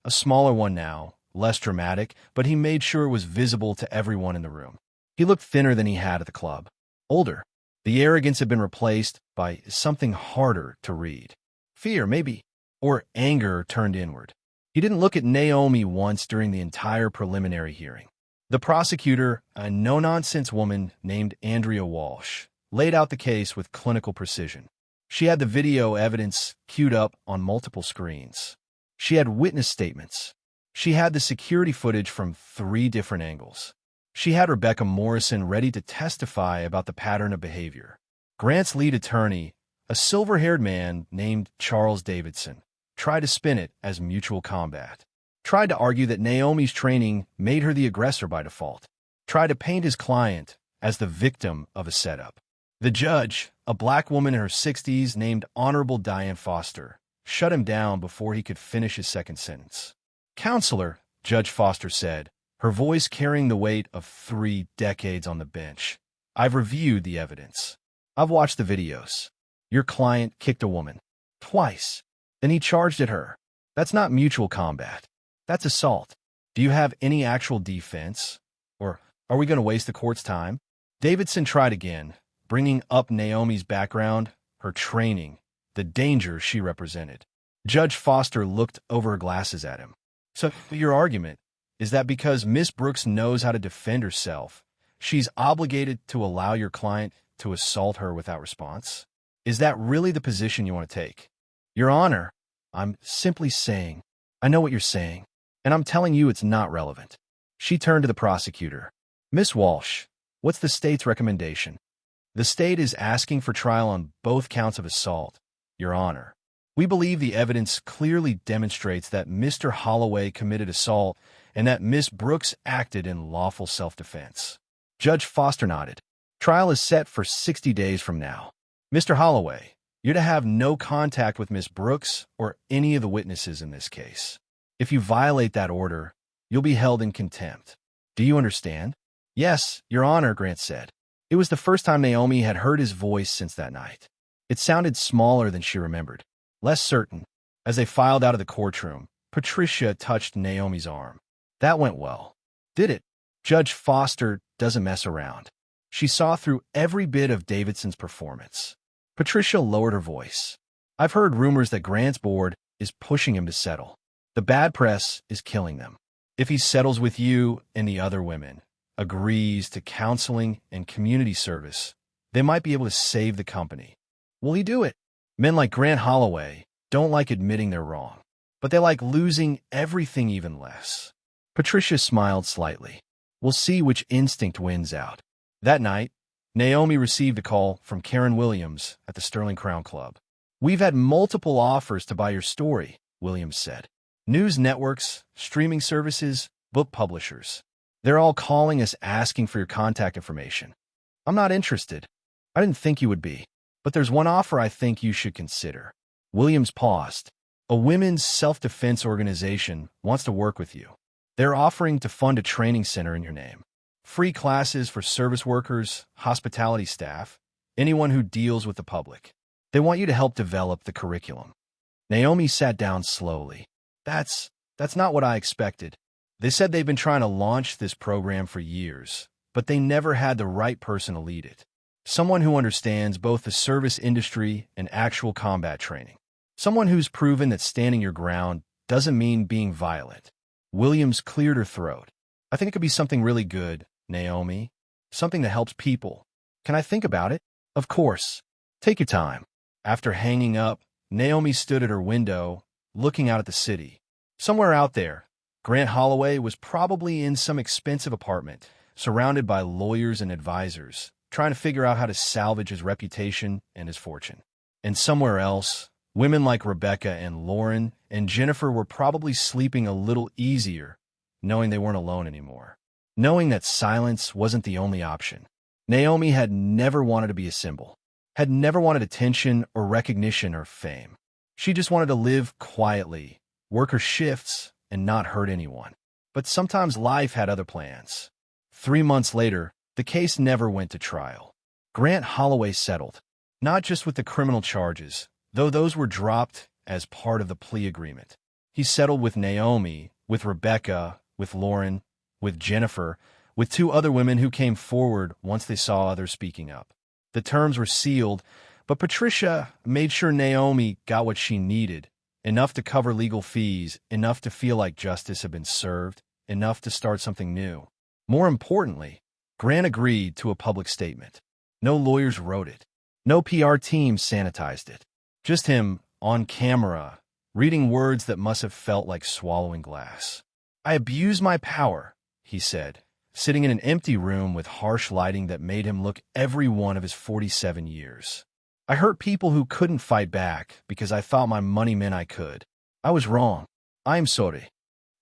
A smaller one now, less dramatic, but he made sure it was visible to everyone in the room. He looked thinner than he had at the club. Older. The arrogance had been replaced by something harder to read. Fear, maybe, or anger turned inward. He didn't look at Naomi once during the entire preliminary hearing. The prosecutor, a no-nonsense woman named Andrea Walsh, laid out the case with clinical precision. She had the video evidence queued up on multiple screens. She had witness statements. She had the security footage from 3 different angles. She had Rebecca Morrison ready to testify about the pattern of behavior. Grant's lead attorney, a silver-haired man named Charles Davidson, tried to spin it as mutual combat. Tried to argue that Naomi's training made her the aggressor by default. Tried to paint his client as the victim of a setup. The judge, a black woman in her 60s named Honorable Diane Foster, shut him down before he could finish his second sentence. Counselor, Judge Foster said, her voice carrying the weight of 3 decades on the bench. I've reviewed the evidence. I've watched the videos. Your client kicked a woman. Twice. Then he charged at her. That's not mutual combat. That's assault. Do you have any actual defense? Or are we going to waste the court's time? Davidson tried again, bringing up Naomi's background, her training, the danger she represented. Judge Foster looked over her glasses at him. So your argument is that because Miss Brooks knows how to defend herself, she's obligated to allow your client to assault her without response? Is that really the position you want to take? Your Honor, I'm simply saying, I know what you're saying, and I'm telling you it's not relevant. She turned to the prosecutor. Miss Walsh, what's the state's recommendation? The state is asking for trial on both counts of assault, Your Honor. We believe the evidence clearly demonstrates that Mr. Holloway committed assault and that Miss Brooks acted in lawful self-defense. Judge Foster nodded. Trial is set for 60 days from now. Mr. Holloway, you're to have no contact with Miss Brooks or any of the witnesses in this case. If you violate that order, you'll be held in contempt. Do you understand? Yes, Your Honor, Grant said. It was the first time Naomi had heard his voice since that night. It sounded smaller than she remembered, less certain. As they filed out of the courtroom, Patricia touched Naomi's arm. That went well. Did it? Judge Foster doesn't mess around. She saw through every bit of Davidson's performance. Patricia lowered her voice. I've heard rumors that Grant's board is pushing him to settle. The bad press is killing them. If he settles with you and the other women, agrees to counseling and community service, they might be able to save the company. Will he do it? Men like Grant Holloway don't like admitting they're wrong, but they like losing everything even less. Patricia smiled slightly. We'll see which instinct wins out. That night, Naomi received a call from Karen Williams at the Sterling Crown Club. We've had multiple offers to buy your story, Williams said. News networks, streaming services, book publishers. They're all calling us asking for your contact information. I'm not interested. I didn't think you would be. But there's one offer I think you should consider. Williams paused. A women's self-defense organization wants to work with you. They're offering to fund a training center in your name. Free classes for service workers, hospitality staff, anyone who deals with the public. They want you to help develop the curriculum. Naomi sat down slowly. That's not what I expected. They said they've been trying to launch this program for years, but they never had the right person to lead it. Someone who understands both the service industry and actual combat training. Someone who's proven that standing your ground doesn't mean being violent. Williams cleared her throat. I think it could be something really good, Naomi. Something that helps people. Can I think about it? Of course. Take your time. After hanging up, Naomi stood at her window, looking out at the city. Somewhere out there, Grant Holloway was probably in some expensive apartment, surrounded by lawyers and advisors, trying to figure out how to salvage his reputation and his fortune. And somewhere else, women like Rebecca and Lauren and Jennifer were probably sleeping a little easier, knowing they weren't alone anymore. Knowing that silence wasn't the only option. Naomi had never wanted to be a symbol, had never wanted attention or recognition or fame. She just wanted to live quietly, work her shifts, and not hurt anyone. But sometimes life had other plans. 3 months later, the case never went to trial. Grant Holloway settled, not just with the criminal charges, though those were dropped as part of the plea agreement. He settled with Naomi, with Rebecca, with Lauren, with Jennifer, with 2 other women who came forward once they saw others speaking up. The terms were sealed, but Patricia made sure Naomi got what she needed, enough to cover legal fees, enough to feel like justice had been served, enough to start something new. More importantly, Grant agreed to a public statement. No lawyers wrote it. No PR team sanitized it. Just him, on camera, reading words that must have felt like swallowing glass. I abused my power, he said, sitting in an empty room with harsh lighting that made him look every one of his 47 years. I hurt people who couldn't fight back because I thought my money meant I could. I was wrong. I'm sorry.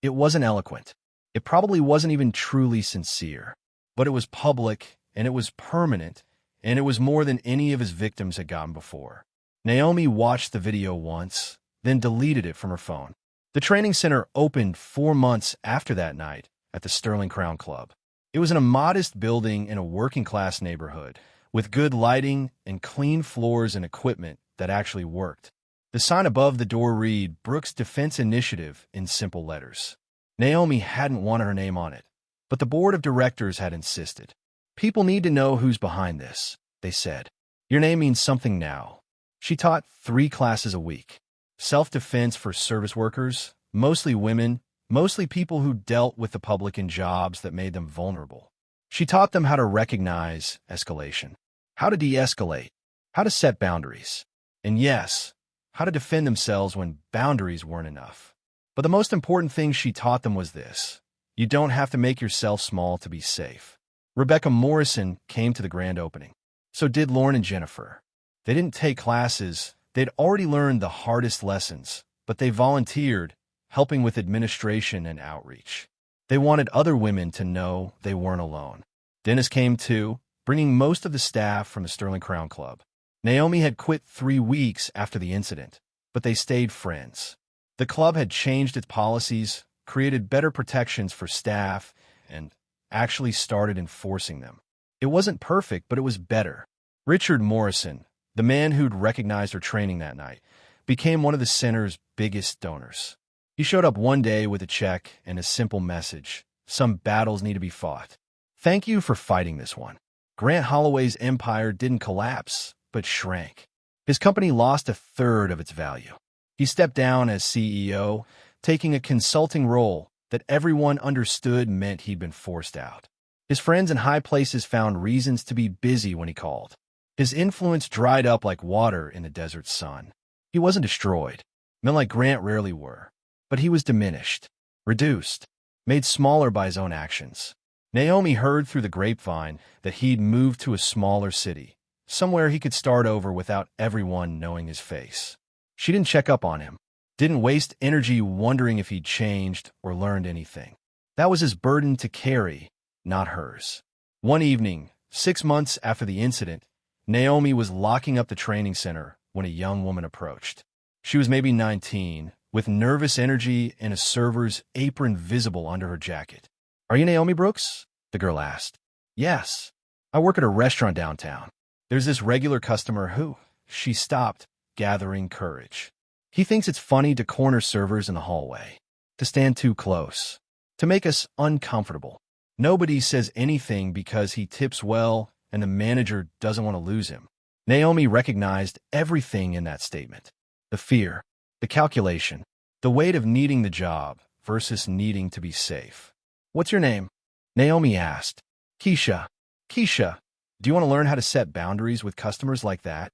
It wasn't eloquent. It probably wasn't even truly sincere. But it was public, and it was permanent, and it was more than any of his victims had gotten before. Naomi watched the video once, then deleted it from her phone. The training center opened 4 months after that night at the Sterling Crown Club. It was in a modest building in a working-class neighborhood, with good lighting and clean floors and equipment that actually worked. The sign above the door read, Brooks Defense Initiative, in simple letters. Naomi hadn't wanted her name on it, but the board of directors had insisted. People need to know who's behind this, they said. Your name means something now. She taught 3 classes a week. Self-defense for service workers, mostly women, mostly people who dealt with the public in jobs that made them vulnerable. She taught them how to recognize escalation, how to de-escalate, how to set boundaries, and yes, how to defend themselves when boundaries weren't enough. But the most important thing she taught them was this. You don't have to make yourself small to be safe. Rebecca Morrison came to the grand opening. So did Lauren and Jennifer. They didn't take classes. They'd already learned the hardest lessons, but they volunteered, helping with administration and outreach. They wanted other women to know they weren't alone. Dennis came too, bringing most of the staff from the Sterling Crown Club. Naomi had quit 3 weeks after the incident, but they stayed friends. The club had changed its policies, created better protections for staff, and actually started enforcing them. It wasn't perfect, but it was better. Richard Morrison, the man who'd recognized her training that night, became one of the center's biggest donors. He showed up one day with a check and a simple message. Some battles need to be fought. Thank you for fighting this one. Grant Holloway's empire didn't collapse, but shrank. His company lost 1/3 of its value. He stepped down as CEO, taking a consulting role that everyone understood meant he'd been forced out. His friends in high places found reasons to be busy when he called. His influence dried up like water in the desert sun. He wasn't destroyed. Men like Grant rarely were. But he was diminished, reduced. made smaller by his own actions. Naomi heard through the grapevine that he'd moved to a smaller city, somewhere he could start over without everyone knowing his face. She didn't check up on him, didn't waste energy wondering if he'd changed or learned anything. That was his burden to carry, not hers. One evening, 6 months after the incident, Naomi was locking up the training center when a young woman approached. She was maybe 19, with nervous energy and a server's apron visible under her jacket. "Are you Naomi Brooks?" the girl asked. "Yes. I work at a restaurant downtown. There's this regular customer who—" She stopped, gathering courage. "He thinks it's funny to corner servers in the hallway, to stand too close, to make us uncomfortable. Nobody says anything because he tips well and the manager doesn't want to lose him." Naomi recognized everything in that statement. The fear, the calculation, the weight of needing the job versus needing to be safe. "What's your name?" Naomi asked. "Keisha." "Keisha, do you want to learn how to set boundaries with customers like that?"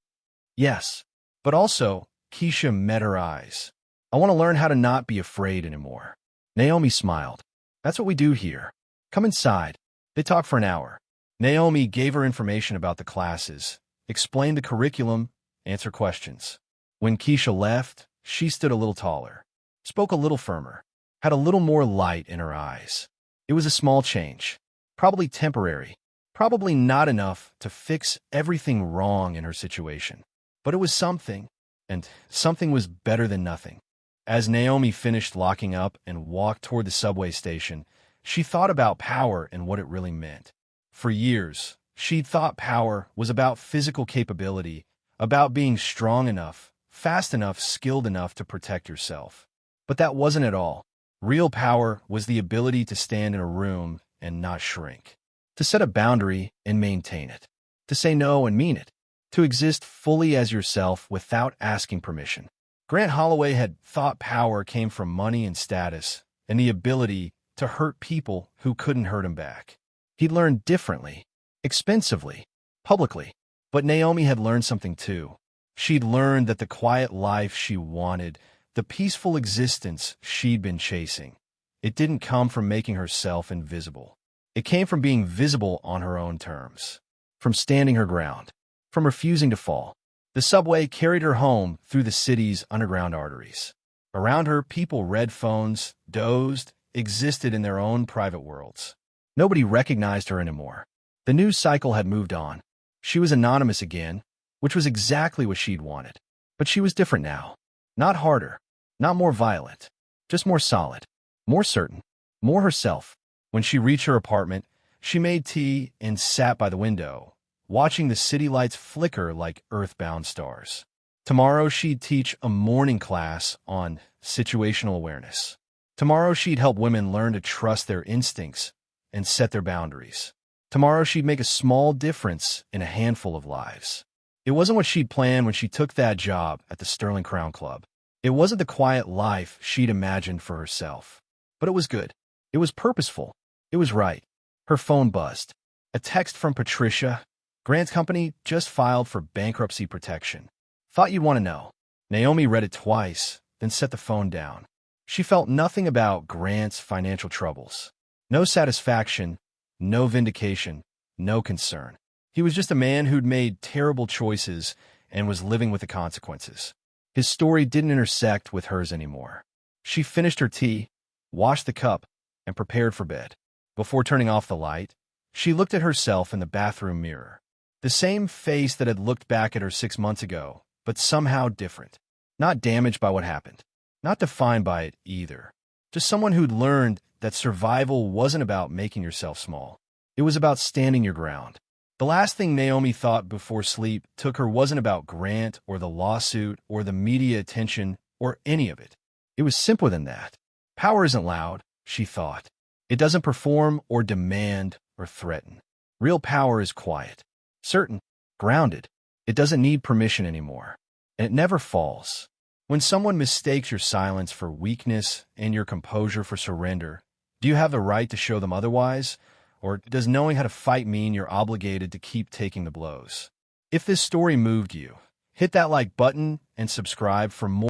"Yes." But also, Keisha met her eyes. "I want to learn how to not be afraid anymore." Naomi smiled. "That's what we do here. Come inside." They talked for an hour. Naomi gave her information about the classes, explained the curriculum, answered questions. When Keisha left, she stood a little taller, spoke a little firmer, had a little more light in her eyes. It was a small change, probably temporary, probably not enough to fix everything wrong in her situation. But it was something, and something was better than nothing. As Naomi finished locking up and walked toward the subway station, she thought about power and what it really meant. For years, she'd thought power was about physical capability, about being strong enough, fast enough, skilled enough to protect yourself. But that wasn't it all. Real power was the ability to stand in a room and not shrink, to set a boundary and maintain it, to say no and mean it, to exist fully as yourself without asking permission. Grant Holloway had thought power came from money and status and the ability to hurt people who couldn't hurt him back. He'd learned differently, expensively, publicly. But Naomi had learned something too. She'd learned that the quiet life she wanted, the peaceful existence she'd been chasing, it didn't come from making herself invisible. It came from being visible on her own terms, from standing her ground, from refusing to fall. The subway carried her home through the city's underground arteries. Around her, people read phones, dozed, existed in their own private worlds. Nobody recognized her anymore. The news cycle had moved on. She was anonymous again, which was exactly what she'd wanted. But she was different now. Not harder, not more violent, just more solid, more certain, more herself. When she reached her apartment, she made tea and sat by the window, watching the city lights flicker like earthbound stars. Tomorrow she'd teach a morning class on situational awareness. Tomorrow she'd help women learn to trust their instincts and set their boundaries. Tomorrow she'd make a small difference in a handful of lives. It wasn't what she'd planned when she took that job at the Sterling Crown Club. It wasn't the quiet life she'd imagined for herself. But it was good. It was purposeful. It was right. Her phone buzzed. A text from Patricia. "Grant's company just filed for bankruptcy protection. Thought you'd want to know." Naomi read it twice, then set the phone down. She felt nothing about Grant's financial troubles. No satisfaction, no vindication, no concern. He was just a man who'd made terrible choices and was living with the consequences. His story didn't intersect with hers anymore. She finished her tea, washed the cup, and prepared for bed. Before turning off the light, she looked at herself in the bathroom mirror. The same face that had looked back at her 6 months ago, but somehow different. Not damaged by what happened. Not defined by it either. Just someone who'd learned that survival wasn't about making yourself small. It was about standing your ground. The last thing Naomi thought before sleep took her wasn't about Grant or the lawsuit or the media attention or any of it. It was simpler than that. Power isn't loud, she thought. It doesn't perform or demand or threaten. Real power is quiet, certain, grounded. It doesn't need permission anymore. And it never falls. When someone mistakes your silence for weakness and your composure for surrender, do you have the right to show them otherwise? Or does knowing how to fight mean you're obligated to keep taking the blows? If this story moved you, hit that like button and subscribe for more.